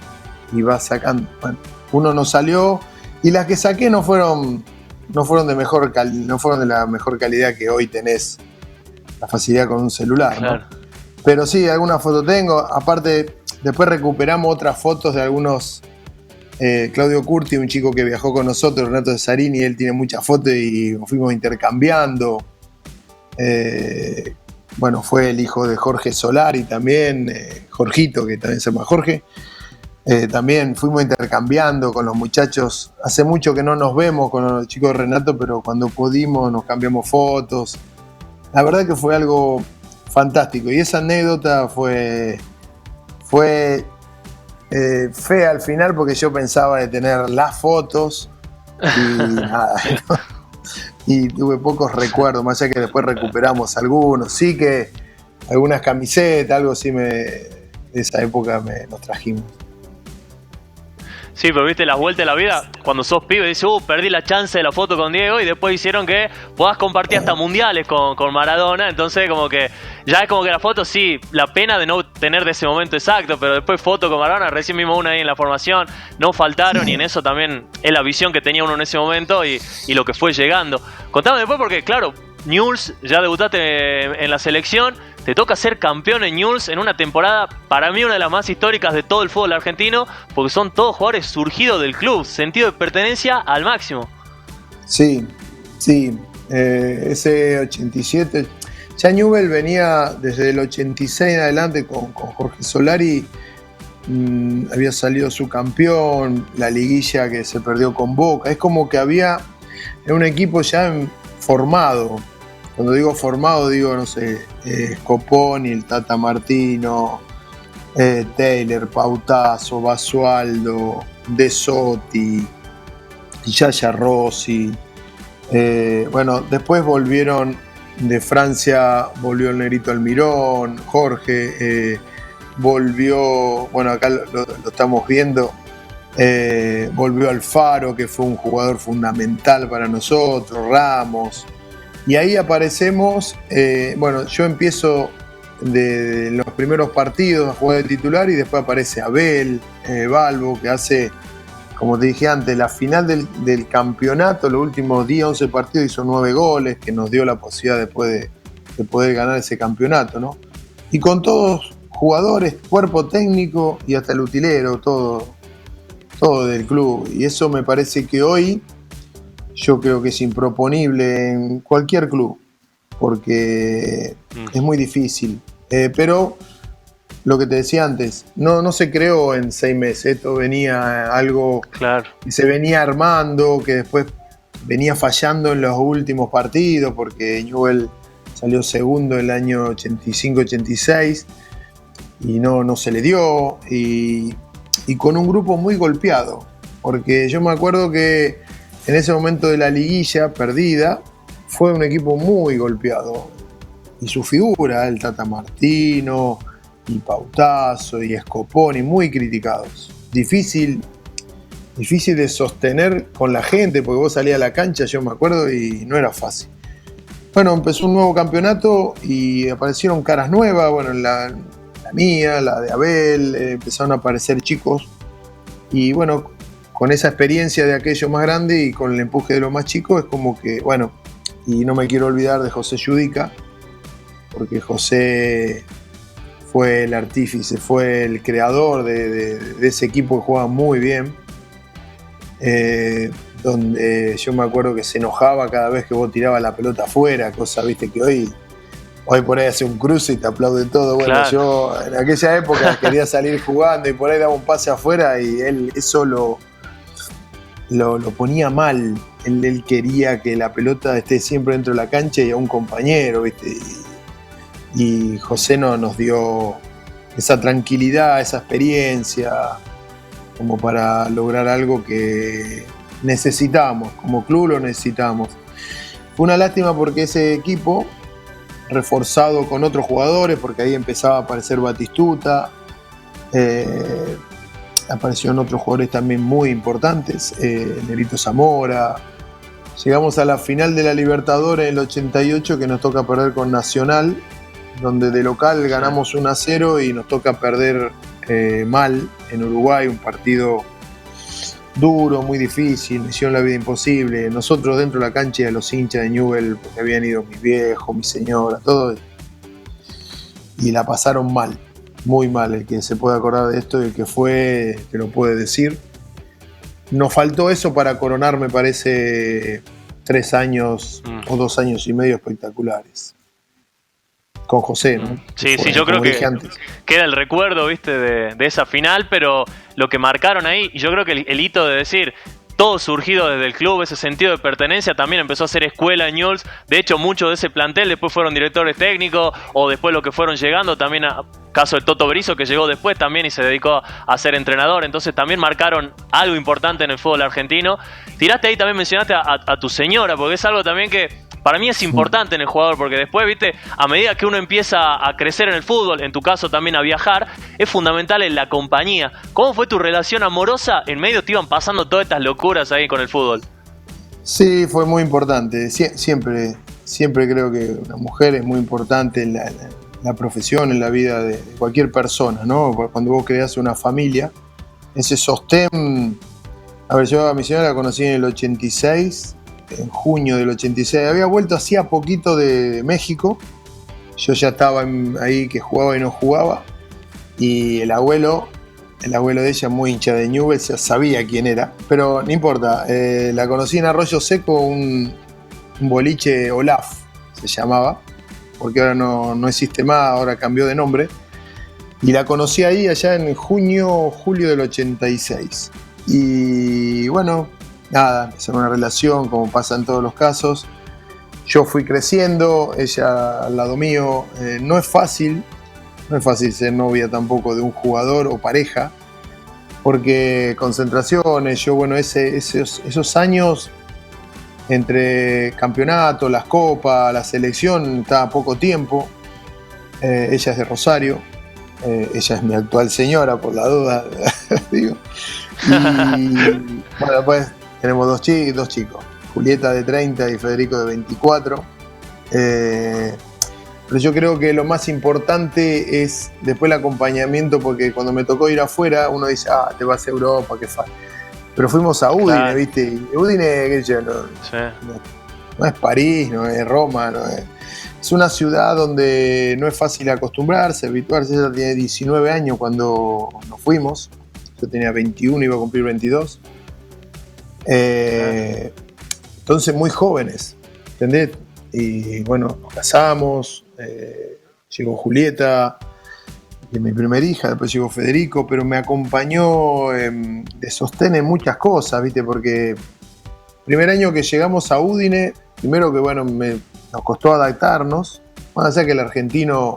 y va sacando. Bueno, uno no salió, y las que saqué no fueron de la mejor calidad que hoy tenés la facilidad con un celular, claro. ¿no? Pero sí, algunas fotos tengo. Aparte, después recuperamos otras fotos de algunos. Claudio Curti, un chico que viajó con nosotros, Renato Cesarini, él tiene muchas fotos y fuimos intercambiando. Bueno, fue el hijo de Jorge Solari también, Jorgito, que también se llama Jorge. También fuimos intercambiando con los muchachos. Hace mucho que no nos vemos con los chicos de Renato, pero cuando pudimos nos cambiamos fotos. La verdad que fue algo fantástico. Y esa anécdota fue fea al final, porque yo pensaba de tener las fotos y nada, ¿no? Y tuve pocos recuerdos, más allá que después recuperamos algunos. Sí que algunas camisetas, algo así de esa época nos trajimos. Sí, pero viste las vueltas de la vida, cuando sos pibe dices, perdí la chance de la foto con Diego, y después hicieron que puedas compartir hasta mundiales con Maradona. Entonces como que ya es como que la foto, sí, la pena de no tener de ese momento exacto, pero después foto con Maradona, recién vimos una ahí en la formación, no faltaron, y en eso también es la visión que tenía uno en ese momento y lo que fue llegando. Contame después, porque claro, Newell's, ya debutaste en la selección, te toca ser campeón en Newell's en una temporada, para mí, una de las más históricas de todo el fútbol argentino, porque son todos jugadores surgidos del club, sentido de pertenencia al máximo. Sí, ese 87, ya Newell venía desde el 86 en adelante con Jorge Solari, había salido subcampeón, la liguilla que se perdió con Boca, es como que había un equipo ya formado. Cuando digo formado, digo, no sé, Scoponi, el Tata Martino, Taylor, Pautazo, Basualdo, De Sotti, Yaya Rossi. Bueno, después volvieron de Francia, volvió el Negrito Almirón, Jorge, volvió, bueno, acá lo estamos viendo, volvió Alfaro, que fue un jugador fundamental para nosotros, Ramos. Y ahí aparecemos, bueno, yo empiezo de los primeros partidos a jugar de titular, y después aparece Abel, Balbo, que hace, como te dije antes, la final del campeonato, los últimos 10, 11 partidos hizo 9 goles, que nos dio la posibilidad después de poder ganar ese campeonato, ¿no? Y con todos jugadores, cuerpo técnico y hasta el utilero, todo del club. Y eso me parece que hoy yo creo que es improponible en cualquier club, porque es muy difícil. Pero lo que te decía antes, no se creó en 6 meses, esto venía algo que se venía armando, que después venía fallando en los últimos partidos, porque Newell salió segundo el año 85-86 y no se le dio, y con un grupo muy golpeado, porque yo me acuerdo que en ese momento de la liguilla perdida, fue un equipo muy golpeado. Y su figura, el Tata Martino, y Pautazo, y Scoponi, muy criticados. Difícil de sostener con la gente, porque vos salías a la cancha, yo me acuerdo, y no era fácil. Bueno, empezó un nuevo campeonato y aparecieron caras nuevas, bueno, la mía, la de Abel, empezaron a aparecer chicos. Y bueno, con esa experiencia de aquello más grande y con el empuje de los más chicos, es como que, bueno, y no me quiero olvidar de José Yudica, porque José fue el artífice, fue el creador de ese equipo que jugaba muy bien, donde yo me acuerdo que se enojaba cada vez que vos tirabas la pelota afuera, cosa, viste, que hoy por ahí hace un cruce y te aplaude todo. Bueno, claro. Yo en aquella época quería salir jugando y por ahí daba un pase afuera y él eso lo ponía mal. Él quería que la pelota esté siempre dentro de la cancha y a un compañero, ¿viste? Y José nos dio esa tranquilidad, esa experiencia, como para lograr algo que necesitamos, como club lo necesitamos. Fue una lástima porque ese equipo, reforzado con otros jugadores, porque ahí empezaba a aparecer Batistuta, aparecieron otros jugadores también muy importantes, Nerito Zamora, Llegamos a la final de la Libertadores en el 88, que nos toca perder con Nacional, donde de local ganamos 1-0 y nos toca perder mal en Uruguay, un partido duro, muy difícil, me hicieron la vida imposible. Nosotros dentro de la cancha de los hinchas de Newell's, porque habían ido mis viejos, mi señora, todo, y la pasaron mal, muy mal. El que se puede acordar de esto y el que fue, que lo puede decir. Nos faltó eso para coronar, me parece, 3 años o 2 años y medio espectaculares. Con José, ¿no? Sí, yo creo que queda el recuerdo, viste, de esa final, pero lo que marcaron ahí, y yo creo que el hito de decir, todo surgido desde el club, ese sentido de pertenencia, también empezó a ser escuela en Newell's. De hecho, muchos de ese plantel después fueron directores técnicos, o después lo que fueron llegando, también caso del Toto Berizzo, que llegó después también y se dedicó a ser entrenador. Entonces también marcaron algo importante en el fútbol argentino. Tiraste ahí, también mencionaste a tu señora, porque es algo también que para mí es importante en el jugador, porque después, viste, a medida que uno empieza a crecer en el fútbol, en tu caso también a viajar, es fundamental en la compañía. ¿Cómo fue tu relación amorosa? En medio te iban pasando todas estas locuras ahí con el fútbol. Sí, fue muy importante. Siempre creo que una mujer es muy importante en la profesión, en la vida de cualquier persona, ¿no? Cuando vos creás una familia, ese sostén. A ver, yo a mi señora la conocí en el 86, en junio del 86. Había vuelto hacía poquito de México. Yo ya estaba ahí que jugaba y no jugaba. Y el abuelo de ella, muy hincha de Newell's, ya sabía quién era. Pero no importa, la conocí en Arroyo Seco, un boliche Olaf se llamaba, porque ahora no existe más, ahora cambió de nombre. Y la conocí ahí allá en julio del 86. Y bueno, nada, empezó una relación, como pasa en todos los casos. Yo fui creciendo, ella al lado mío. No es fácil ser novia tampoco de un jugador o pareja, porque concentraciones, yo, bueno, esos años entre campeonato, las copas, la selección, estaba poco tiempo. Ella es de Rosario, ella es mi actual señora, por la duda, digo. Y bueno, pues tenemos dos chicos, Julieta de 30 y Federico de 24. Pero yo creo que lo más importante es después el acompañamiento, porque cuando me tocó ir afuera, uno dice, te vas a Europa, qué fácil. Pero fuimos a Udine, claro. ¿Viste? Y Udine, qué sé yo, no es París, no es Roma, es una ciudad donde no es fácil acostumbrarse, habituarse. Ella tiene 19 años cuando nos fuimos. Yo tenía 21, iba a cumplir 22. Entonces, muy jóvenes, ¿entendés? Y bueno, nos casamos, llegó Julieta, y mi primera hija, después llegó Federico, pero me acompañó de sostén en muchas cosas, ¿viste? Porque el primer año que llegamos a Udine, primero que bueno, nos costó adaptarnos. Más allá que el argentino,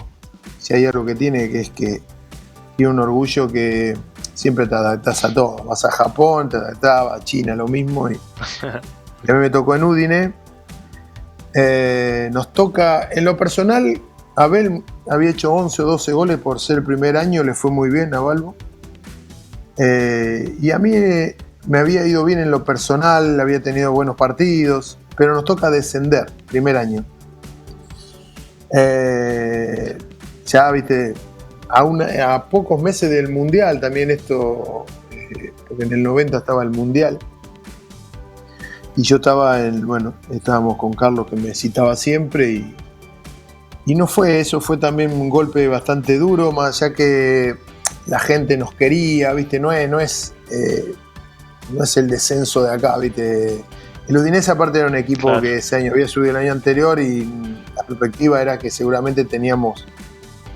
si hay algo que tiene, que es que tiene un orgullo que siempre te adaptás a todo. Vas a Japón, te adaptás, a China, lo mismo. Y a mí me tocó en Udine. Nos toca, en lo personal, Abel había hecho 11 o 12 goles por ser el primer año, le fue muy bien a Balbo. Y a mí me había ido bien en lo personal, había tenido buenos partidos, pero nos toca descender, primer año. Ya, viste, a pocos meses del Mundial también esto, porque en el 90 estaba el Mundial. Y yo estábamos con Carlos, que me citaba siempre, y no fue eso, fue también un golpe bastante duro, más allá que la gente nos quería, ¿viste? No es el descenso de acá, ¿viste? El Udinese aparte era un equipo, claro, que ese año había subido el año anterior, y la perspectiva era que seguramente teníamos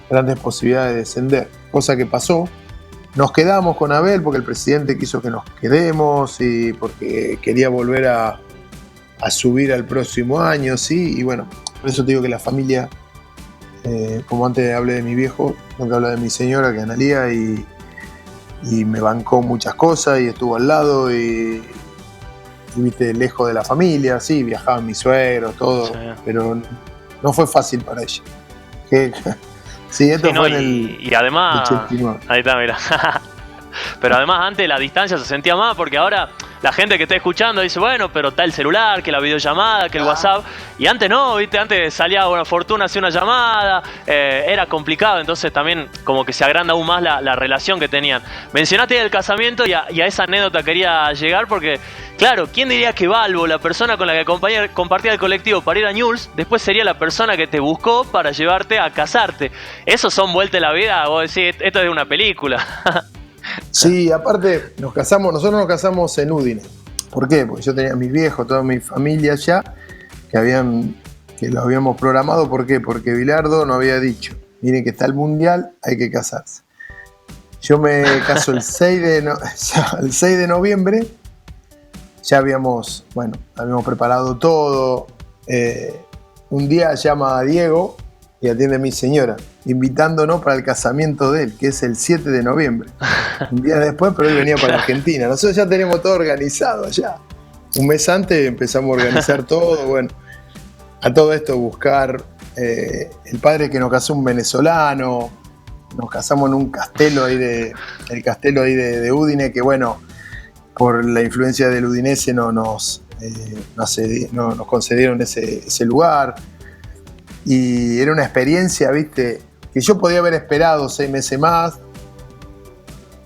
grandes posibilidades de descender, cosa que pasó. Nos quedamos con Abel porque el presidente quiso que nos quedemos y porque quería volver a subir al próximo año, ¿sí? Y bueno, por eso te digo que la familia, como antes hablé de mi viejo, tengo que hablar de mi señora, que es Analía, y me bancó muchas cosas y estuvo al lado y viste, lejos de la familia, sí, viajaban mis suegros, todo, sí, pero no fue fácil para ella. Sí, esto sí, fue en el... Y además... Ahí está, mira. Pero además antes la distancia se sentía más, porque ahora la gente que está escuchando dice, bueno, pero está el celular, que la videollamada, que el WhatsApp. Y antes no, ¿viste? Antes salía, bueno, Fortuna hacía una llamada, era complicado, entonces también como que se agranda aún más la relación que tenían. Mencionaste el casamiento y a esa anécdota quería llegar porque, claro, ¿quién diría que Balbo, la persona con la que compartía el colectivo para ir a Newell's, después sería la persona que te buscó para llevarte a casarte? Esos son vueltas de la vida, vos decís, esto es de una película. Sí, aparte nosotros nos casamos en Udine. ¿Por qué? Porque yo tenía a mis viejos, toda mi familia allá, que lo habíamos programado. ¿Por qué? Porque Bilardo nos había dicho, miren que está el Mundial, hay que casarse. Yo me caso el 6 de noviembre, ya habíamos preparado todo. Un día llama a Diego y atiende a mi señora, invitándonos para el casamiento de él, que es el 7 de noviembre. Un día después, pero él venía para Argentina. Nosotros ya tenemos todo organizado allá. Un mes antes empezamos a organizar todo. Bueno, a todo esto buscar el padre que nos casó, un venezolano. Nos casamos en un castelo ahí de Udine, que bueno, por la influencia del udinese nos concedieron ese lugar. Y era una experiencia, viste, que yo podía haber esperado 6 meses más,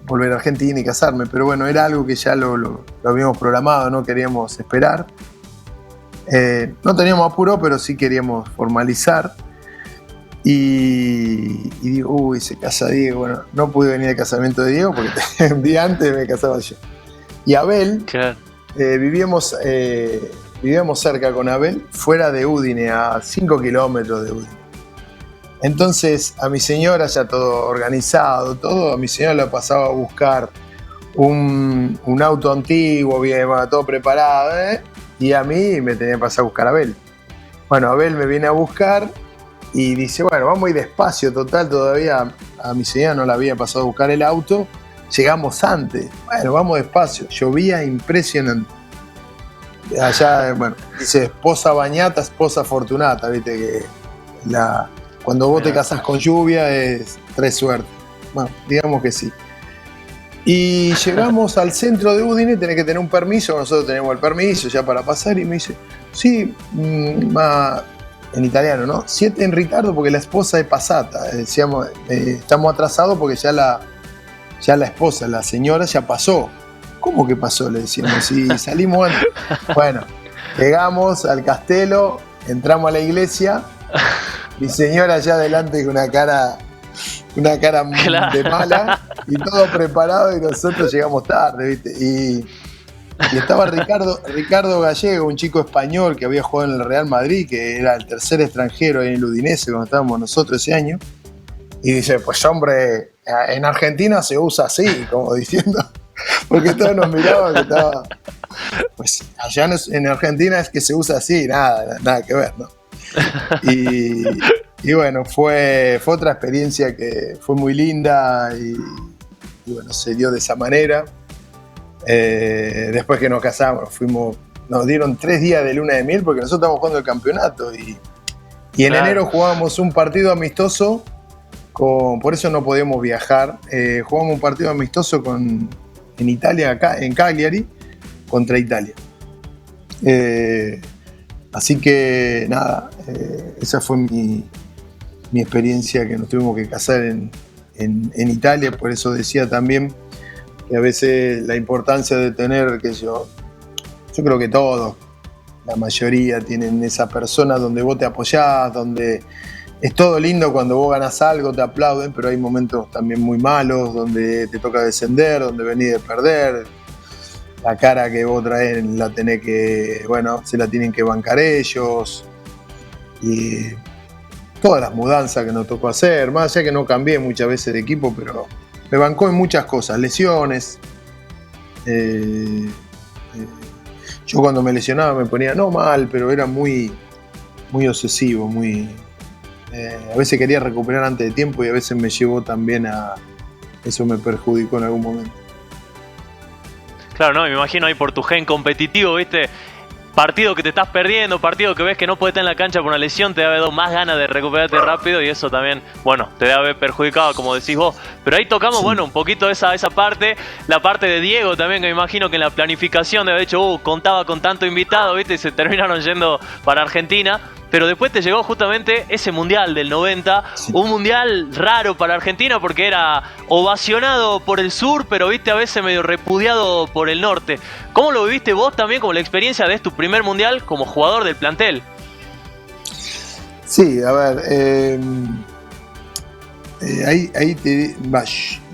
volver a Argentina y casarme, pero bueno, era algo que ya lo habíamos programado, no queríamos esperar. No teníamos apuro, pero sí queríamos formalizar. Y digo, se casa Diego. Bueno, no pude venir al casamiento de Diego porque un día antes me casaba yo. Y Abel, Claro. vivíamos cerca con Abel, fuera de Udine, a 5 kilómetros de Udine. Entonces a mi señora, ya todo organizado, a mi señora la pasaba a buscar un auto antiguo, bien, todo preparado, y a mí me tenía que pasar a buscar a Abel. Bueno, Abel me viene a buscar y dice, bueno, vamos a ir despacio, total, todavía a mi señora no la había pasado a buscar el auto, llegamos antes, bueno, vamos despacio, llovía impresionante. Allá, bueno, dice esposa bañata, esposa fortunata, viste que cuando vos te casás con lluvia es 3 suertes. Bueno, digamos que sí. Y llegamos al centro de Udine, tenés que tener un permiso, nosotros tenemos el permiso ya para pasar, y me dice, sí, en italiano, ¿no? 7 en ritardo porque la esposa es pasata. Decíamos, estamos atrasados porque ya la esposa, la señora, ya pasó. ¿Cómo que pasó? Le decíamos, si salimos antes. Bueno, llegamos al castelo, entramos a la iglesia, mi señora allá adelante con una cara de mala, y todo preparado, y nosotros llegamos tarde, ¿viste? Y estaba Ricardo Gallego, un chico español que había jugado en el Real Madrid, que era el tercer extranjero en el Udinese cuando estábamos nosotros ese año, y dice, pues hombre, en Argentina se usa así, como diciendo, porque todos nos miraban que estaba, pues allá en Argentina es que se usa así, nada que ver, ¿no? Y bueno, fue otra experiencia que fue muy linda, y bueno, se dio de esa manera. Después que nos casamos, nos dieron 3 días de luna de miel porque nosotros estábamos jugando el campeonato, y en enero jugábamos un partido amistoso, por eso no podíamos viajar. Jugamos un partido amistoso en Italia, acá en Cagliari, contra Italia. Así que nada, esa fue mi experiencia, que nos tuvimos que casar en Italia. Por eso decía también que a veces la importancia de tener, yo creo que todos, la mayoría tienen esa persona donde vos te apoyás, donde es todo lindo cuando vos ganás algo, te aplauden, pero hay momentos también muy malos donde te toca descender, donde venís de perder. La cara que vos traes la tenés que, bueno, se la tienen que bancar ellos. Y todas las mudanzas que nos tocó hacer, más allá que no cambié muchas veces de equipo, pero me bancó en muchas cosas, lesiones. Yo cuando me lesionaba me ponía, no mal, pero era muy, muy obsesivo, a veces quería recuperar antes de tiempo, y a veces me llevó también eso me perjudicó en algún momento. Claro, no, me imagino ahí por tu gen competitivo, ¿viste? partido que te estás perdiendo, partido que ves que no puedes estar en la cancha por una lesión, te debe haber dado más ganas de recuperarte rápido y eso también, bueno, te debe haber perjudicado, como decís vos. Pero ahí tocamos, bueno, un poquito esa parte, la parte de Diego también, que me imagino que en la planificación de haber dicho, contaba con tanto invitado, ¿viste? Y se terminaron yendo para Argentina. Pero después te llegó justamente ese Mundial del 90, un Mundial raro para Argentina porque era ovacionado por el sur, pero viste a veces medio repudiado por el norte. ¿Cómo lo viviste vos también como la experiencia de tu primer Mundial como jugador del plantel? Sí, a ver,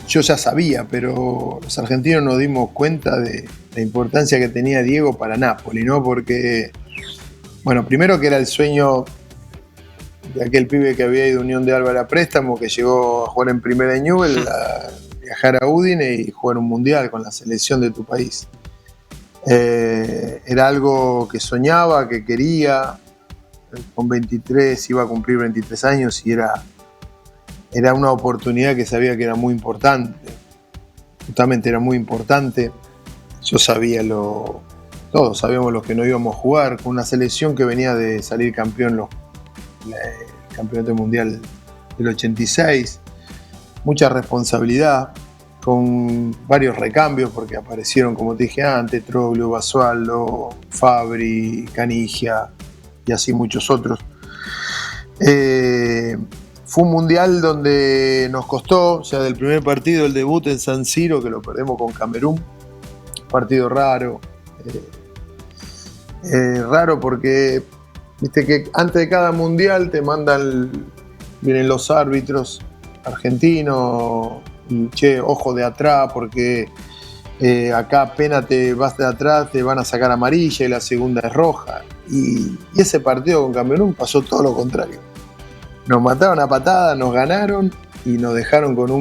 yo ya sabía, pero los argentinos nos dimos cuenta de la importancia que tenía Diego para Napoli, ¿no? Porque, bueno, primero que era el sueño de aquel pibe que había ido a Unión de Álvarez a préstamo, que llegó a jugar en Primera de Newell, a viajar a Udine y jugar un mundial con la selección de tu país. Era algo que soñaba, que quería. Con 23 iba a cumplir 23 años y era una oportunidad que sabía que era muy importante. Justamente era muy importante. Yo sabía todos sabíamos lo que no íbamos a jugar, con una selección que venía de salir campeón el campeonato mundial del 86, mucha responsabilidad, con varios recambios, porque aparecieron, como te dije antes, Troglio, Basualdo, Fabri, Canigia y así muchos otros. Fue un mundial donde nos costó, ya del primer partido, el debut en San Siro, que lo perdemos con Camerún, partido raro. Raro porque viste que antes de cada mundial vienen los árbitros argentinos y ojo de atrás porque acá apenas te vas de atrás te van a sacar amarilla y la segunda es roja. Y ese partido con Camerún pasó todo lo contrario. Nos mataron a patadas, nos ganaron y nos dejaron con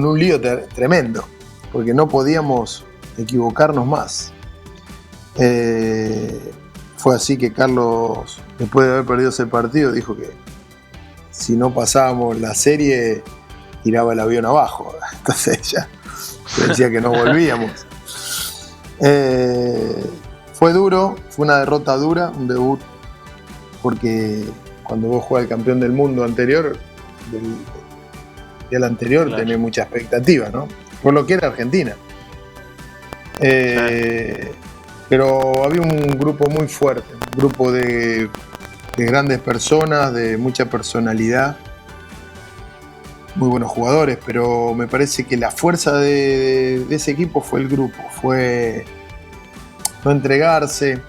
un lío tremendo, porque no podíamos equivocarnos más. Fue así que Carlos, después de haber perdido ese partido, dijo que si no pasábamos la serie, tiraba el avión abajo. Entonces ya decía que no volvíamos. Fue duro, fue una derrota dura, un debut, porque cuando vos jugás el campeón del mundo anterior, del anterior, claro, tenés mucha expectativa, ¿no? Por lo que era Argentina. Pero había un grupo muy fuerte, un grupo de grandes personas, de mucha personalidad, muy buenos jugadores, pero me parece que la fuerza de ese equipo fue el grupo, fue no entregarse.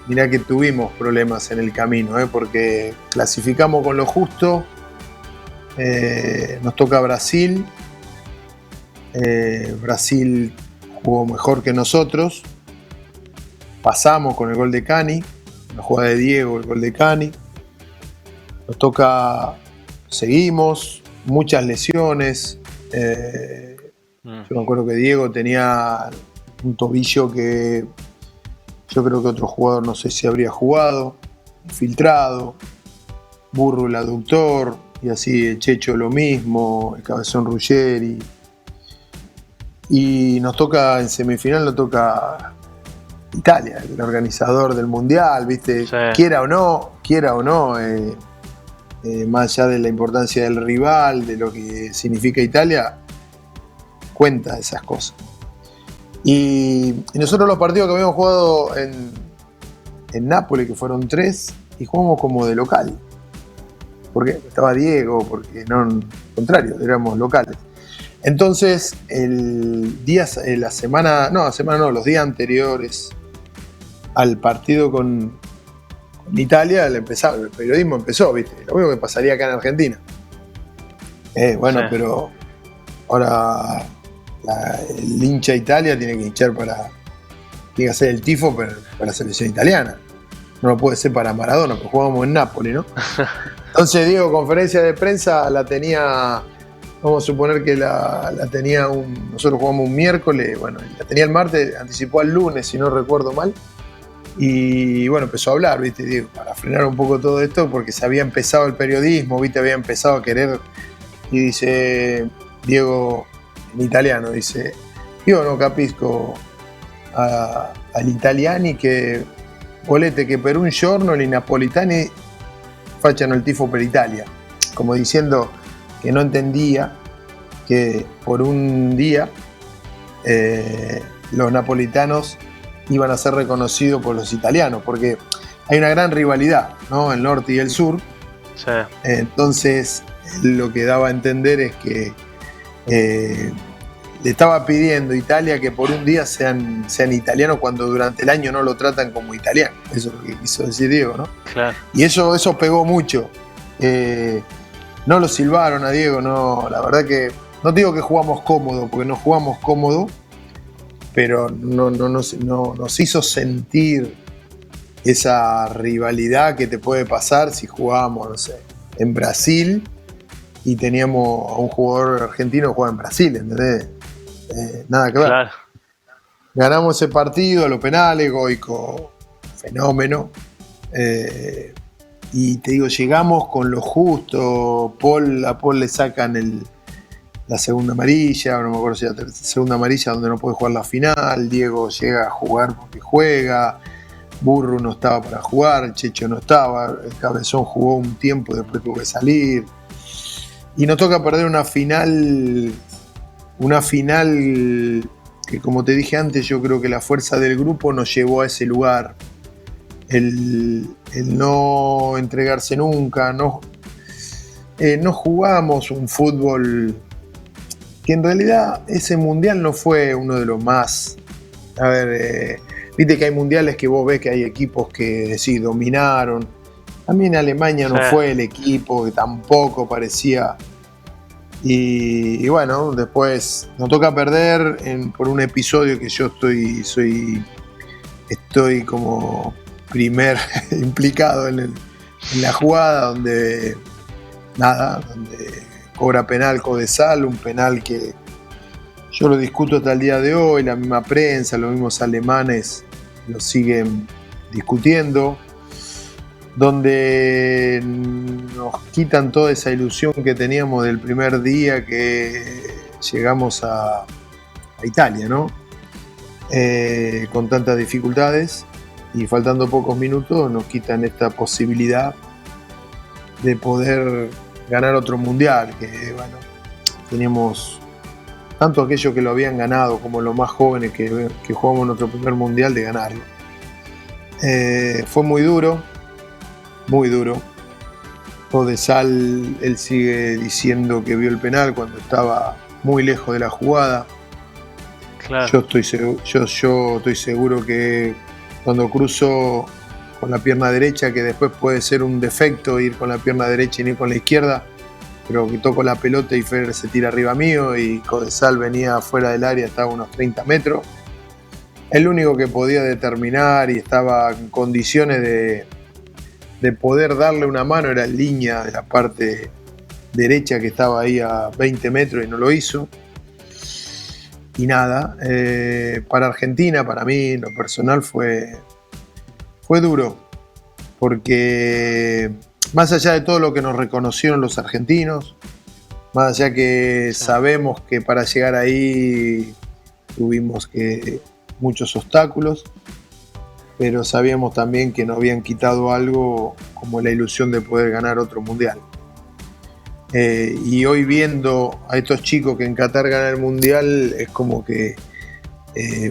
Mirá que tuvimos problemas en el camino, porque clasificamos con lo justo, nos toca Brasil, Brasil jugó mejor que nosotros, pasamos con el gol de Cani, la jugada de Diego, el gol de Cani, nos toca, seguimos, muchas lesiones, yo me acuerdo que Diego tenía un tobillo que yo creo que otro jugador no sé si habría jugado, infiltrado, Burro el aductor, y así el Checho lo mismo, el Cabezón Ruggeri. Y nos toca, en semifinal nos toca Italia, el organizador del Mundial, ¿viste? Sí. Quiera o no, más allá de la importancia del rival, de lo que significa Italia, cuenta esas cosas. Y nosotros los partidos que habíamos jugado en Nápoles, que fueron 3, y jugamos como de local. Porque estaba Diego, porque no, al contrario, éramos locales. Entonces, los días anteriores al partido con Italia, el periodismo empezó, ¿viste? Lo mismo que pasaría acá en Argentina. Sí. Pero ahora el hincha Italia tiene que hinchar tiene que hacer el tifo para la selección italiana. No lo puede ser para Maradona, porque jugábamos en Nápoles, ¿no? Entonces, Diego, conferencia de prensa la tenía, vamos a suponer que la tenía nosotros jugamos un miércoles, bueno, la tenía el martes, anticipó al lunes, si no recuerdo mal. Y bueno, empezó a hablar, ¿viste? Diego, para frenar un poco todo esto, porque se había empezado el periodismo, ¿viste? Había empezado a querer. Y dice Diego, en italiano, dice: "Io no capisco agli italiani che volete che per un giorno i napolitani facciano il tifo per Italia, como diciendo que no entendía que por un día los napolitanos iban a ser reconocidos por los italianos, porque hay una gran rivalidad, ¿no? El norte y el sur. Sí. Entonces, lo que daba a entender es que le estaba pidiendo a Italia que por un día sean italianos cuando durante el año no lo tratan como italiano. Eso es lo que quiso decir Diego, ¿no? Claro. Y eso pegó mucho. No lo silbaron a Diego, no, la verdad que no digo que jugamos cómodo, porque no jugamos cómodo, pero no nos hizo sentir esa rivalidad que te puede pasar si jugábamos, no sé, en Brasil y teníamos a un jugador argentino que juega en Brasil, ¿entendés? Nada que ver. Claro. Ganamos ese partido a los penales, Goico, fenómeno. Y te digo, llegamos con lo justo. A Paul le sacan la segunda amarilla, no me acuerdo si la segunda amarilla donde no puede jugar la final. Diego llega a jugar porque juega. Burru no estaba para jugar, el Checho no estaba, el Cabezón jugó un tiempo y después tuvo que salir. Y nos toca perder una final que, como te dije antes, yo creo que la fuerza del grupo nos llevó a ese lugar. El no entregarse nunca, no jugamos un fútbol que en realidad ese mundial no fue uno de los más. A ver, viste que hay mundiales que vos ves que hay equipos que sí dominaron. También Alemania no fue el equipo que tampoco parecía. Y bueno, después nos toca perder por un episodio que yo estoy como primer implicado en la jugada, donde cobra penal Codesal, un penal que yo lo discuto hasta el día de hoy, la misma prensa, los mismos alemanes lo siguen discutiendo, donde nos quitan toda esa ilusión que teníamos del primer día que llegamos a Italia, ¿no? Con tantas dificultades, y faltando pocos minutos nos quitan esta posibilidad de poder ganar otro mundial, que bueno, teníamos tanto aquellos que lo habían ganado como los más jóvenes que jugamos nuestro primer mundial de ganarlo. Fue muy duro, muy duro. Codesal, él sigue diciendo que vio el penal cuando estaba muy lejos de la jugada. Claro. Yo estoy seguro que cuando cruzo con la pierna derecha, que después puede ser un defecto ir con la pierna derecha y no ir con la izquierda, pero que toco la pelota y Federer se tira arriba mío y Codesal venía fuera del área, estaba a unos 30 metros. El único que podía determinar y estaba en condiciones de poder darle una mano era en línea de la parte derecha, que estaba ahí a 20 metros y no lo hizo. Y nada, para Argentina, para mí, en lo personal fue duro, porque más allá de todo lo que nos reconocieron los argentinos, más allá que sabemos que para llegar ahí tuvimos muchos obstáculos, pero sabíamos también que nos habían quitado algo como la ilusión de poder ganar otro mundial. Y hoy viendo a estos chicos que en Qatar ganan el mundial, es como que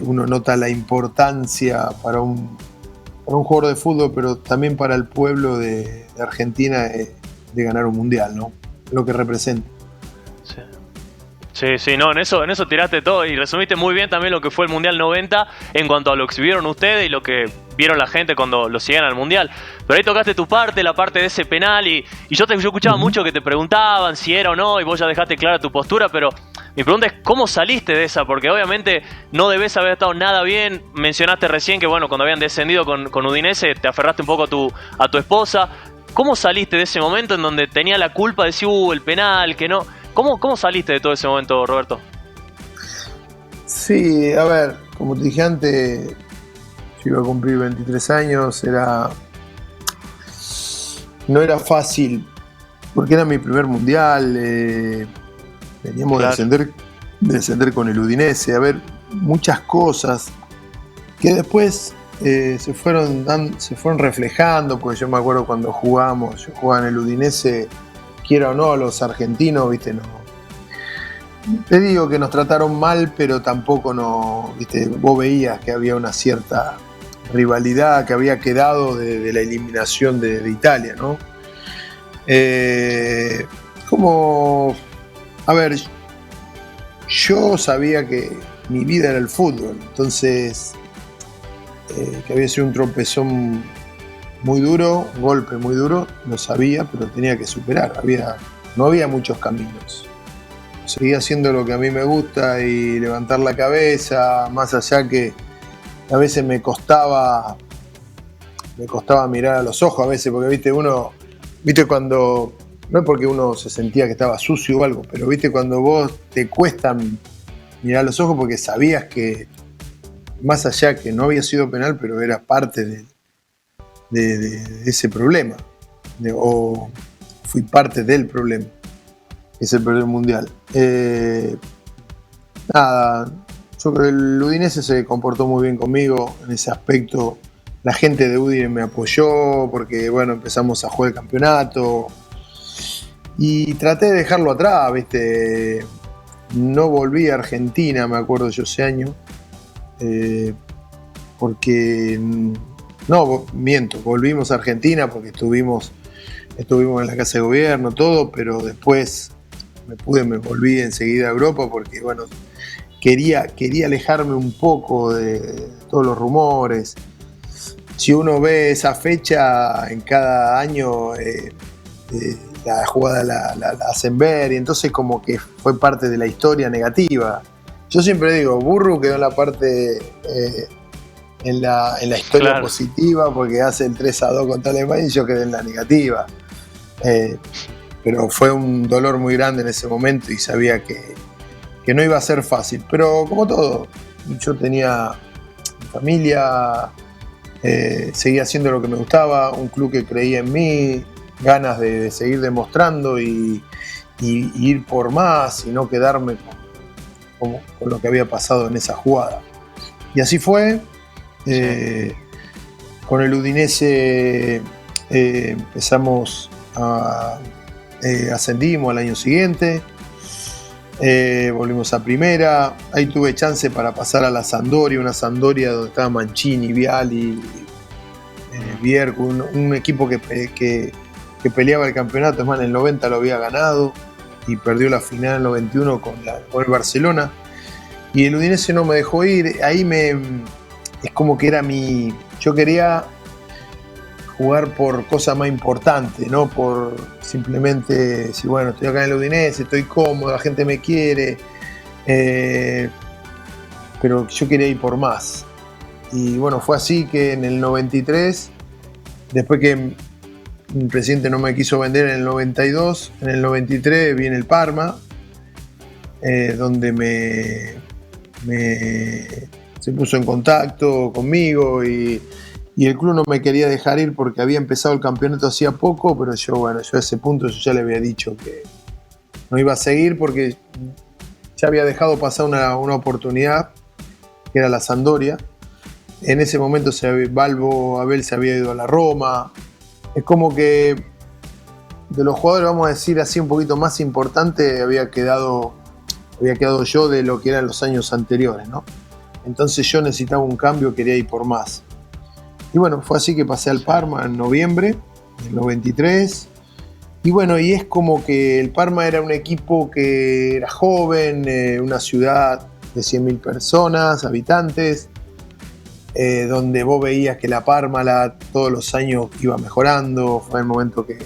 uno nota la importancia para un jugador de fútbol, pero también para el pueblo de Argentina, de ganar un mundial, ¿no? Lo que representa. Sí, no, en eso tiraste todo y resumiste muy bien también lo que fue el Mundial 90 en cuanto a lo que vieron ustedes y lo que vieron la gente cuando lo siguen al Mundial. Pero ahí tocaste tu parte, la parte de ese penal, y yo escuchaba mucho que te preguntaban si era o no, y vos ya dejaste clara tu postura, pero mi pregunta es ¿cómo saliste de esa? Porque obviamente no debes haber estado nada bien. Mencionaste recién que bueno, cuando habían descendido con Udinese te aferraste un poco a tu esposa. ¿Cómo saliste de ese momento en donde tenía la culpa de decir el penal, que no? ¿Cómo saliste de todo ese momento, Roberto? Sí, a ver, como te dije antes, yo iba a cumplir 23 años, no era fácil, porque era mi primer mundial, veníamos de descender con el Udinese, a ver, muchas cosas. que después se fueron reflejando, porque yo me acuerdo cuando yo jugaba en el Udinese, quiera o no, los argentinos, viste, no. Te digo que nos trataron mal, pero tampoco no, viste, vos veías que había una cierta rivalidad que había quedado de la eliminación de Italia, ¿no? A ver, yo sabía que mi vida era el fútbol, entonces que había sido un tropezón muy duro, un golpe muy duro, lo sabía, pero tenía que superar, no había muchos caminos. Seguía haciendo lo que a mí me gusta y levantar la cabeza, más allá que a veces me costaba mirar a los ojos a veces, porque viste cuando, no es porque uno se sentía que estaba sucio o algo, pero viste cuando vos te cuesta mirar a los ojos porque sabías que más allá que no había sido penal, pero era parte de ese problema, o fui parte del problema, que se perdió el Mundial. Nada, yo creo que el Udinese se comportó muy bien conmigo en ese aspecto. La gente de Udine me apoyó porque, bueno, empezamos a jugar el campeonato y traté de dejarlo atrás, ¿viste? No volví a Argentina, me acuerdo yo ese año, porque, no, miento, volvimos a Argentina porque estuvimos en la Casa de Gobierno, todo, pero después me volví enseguida a Europa porque, bueno, quería alejarme un poco de todos los rumores. Si uno ve esa fecha en cada año, la jugada la hacen ver, y entonces como que fue parte de la historia negativa. Yo siempre digo, Burru quedó en la parte, en la historia, claro, positiva, porque hace el 3-2 contra Alemania y yo quedé en la negativa. Pero fue un dolor muy grande en ese momento y sabía que no iba a ser fácil. Pero como todo, yo tenía familia, seguía haciendo lo que me gustaba, un club que creía en mí, ganas de seguir demostrando y ir por más y no quedarme con lo que había pasado en esa jugada. Y así fue. Con el Udinese ascendimos al año siguiente, volvimos a primera, ahí tuve chance para pasar a la Sampdoria, una Sampdoria donde estaba Mancini, Vialli, Bierko, un equipo que peleaba el campeonato. Es más, en el 90 lo había ganado y perdió la final en el 91 con el Barcelona, y el Udinese no me dejó ir. Ahí es como que era yo quería jugar por cosas más importantes, no por simplemente decir, bueno, estoy acá en el Udinese, estoy cómodo, la gente me quiere, pero yo quería ir por más. Y bueno, fue así que en el 93, después que el presidente no me quiso vender en el 92, en el 93 viene el Parma, donde se puso en contacto conmigo y el club no me quería dejar ir porque había empezado el campeonato hacía poco, pero yo a ese punto yo ya le había dicho que no iba a seguir porque ya había dejado pasar una oportunidad, que era la Sampdoria. En ese momento Balbo Abel se había ido a la Roma. Es como que de los jugadores, vamos a decir así, un poquito más importante, había quedado yo de lo que eran los años anteriores, ¿no? Entonces yo necesitaba un cambio, quería ir por más. Y bueno, fue así que pasé al Parma en noviembre del 93. Y bueno, y es como que el Parma era un equipo que era joven, una ciudad de 100.000 personas, habitantes, donde vos veías que la Parma todos los años iba mejorando. Fue el momento que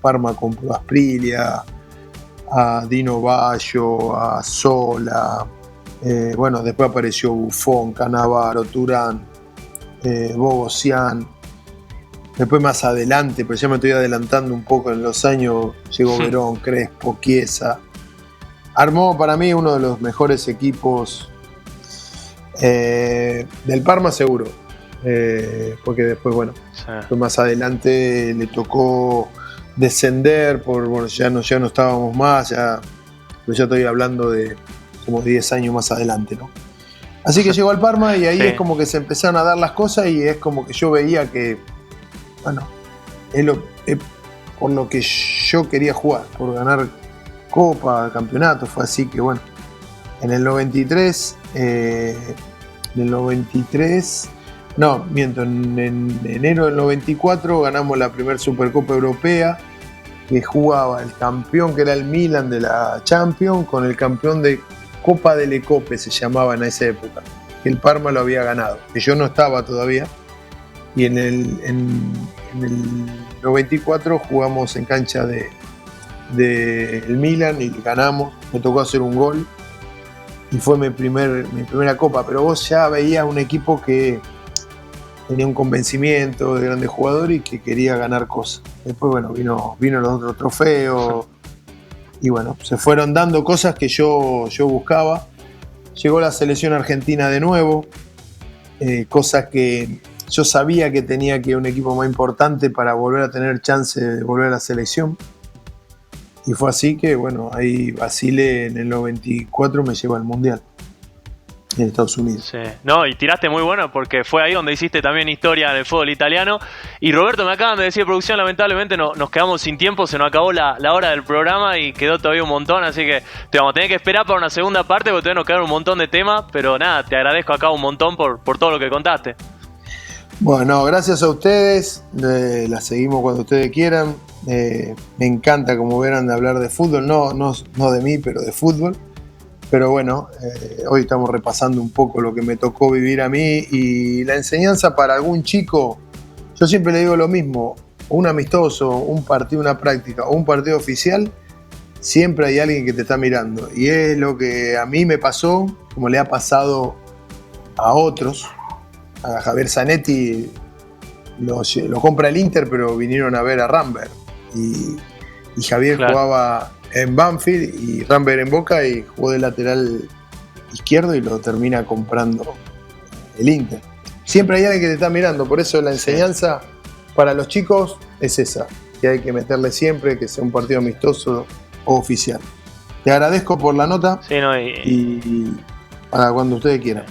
Parma compró a Sprilia, a Dino Baggio, a Sola. Bueno, después apareció Buffon, Cannavaro, Turán, Bogosian. Después más adelante, pero ya me estoy adelantando un poco en los años, llegó Verón, Crespo, Chiesa. Armó para mí uno de los mejores equipos del Parma, seguro. Porque después, bueno, más adelante le tocó descender, ya no estábamos más, pero ya estoy hablando de como 10 años más adelante, ¿no? Así que llegó al Parma y ahí Sí. es como que se empezaron a dar las cosas y es como que yo veía que, bueno, es por lo que yo quería jugar, por ganar Copa, campeonato. Fue así que, bueno, en el 93, no, miento, en enero del 94 ganamos la primera Supercopa Europea, que jugaba el campeón, que era el Milan de la Champions, con el campeón de Copa delle Coppe, se llamaba en esa época, que el Parma lo había ganado, que yo no estaba todavía. Y en el 94 jugamos en cancha de el Milan y ganamos. Me tocó hacer un gol y fue mi primera copa. Pero vos ya veías un equipo que tenía un convencimiento de grandes jugadores y que quería ganar cosas. Después, bueno, vino los otros trofeos y bueno, se fueron dando cosas que yo buscaba. Llegó la selección argentina de nuevo, cosas que yo sabía que tenía que ir a un equipo más importante para volver a tener chance de volver a la selección. Y fue así que, bueno, ahí Basile en el 94 me lleva al Mundial en Estados Unidos. Sí. No, y tiraste muy bueno porque fue ahí donde hiciste también historia en el fútbol italiano. Y Roberto, me acaban de decir, producción, lamentablemente nos quedamos sin tiempo, se nos acabó la hora del programa y quedó todavía un montón, así que te vamos a tener que esperar para una segunda parte porque todavía nos quedan un montón de temas, pero nada, te agradezco acá un montón por todo lo que contaste. Bueno, gracias a ustedes, la seguimos cuando ustedes quieran. Me encanta, como verán, de hablar de fútbol, no de mí, pero de fútbol. Pero bueno, hoy estamos repasando un poco lo que me tocó vivir a mí y la enseñanza para algún chico. Yo siempre le digo lo mismo, un amistoso, un partido, una práctica o un partido oficial, siempre hay alguien que te está mirando. Y es lo que a mí me pasó, como le ha pasado a otros. A Javier Zanetti lo compra el Inter, pero vinieron a ver a Rambert. Y Javier jugaba en Banfield y Rambert en Boca y jugó de lateral izquierdo y lo termina comprando el Inter. Siempre hay alguien que te está mirando, por eso la enseñanza para los chicos es esa, que hay que meterle siempre, que sea un partido amistoso o oficial. Te agradezco por la nota y para cuando ustedes quieran.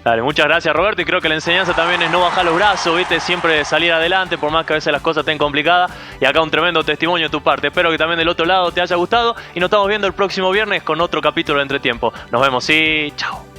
Dale, muchas gracias Roberto, y creo que la enseñanza también es no bajar los brazos, ¿viste? Siempre salir adelante, por más que a veces las cosas estén complicadas, y acá un tremendo testimonio de tu parte. Espero que también del otro lado te haya gustado y nos estamos viendo el próximo viernes con otro capítulo de Entretiempo. Nos vemos, sí, chao.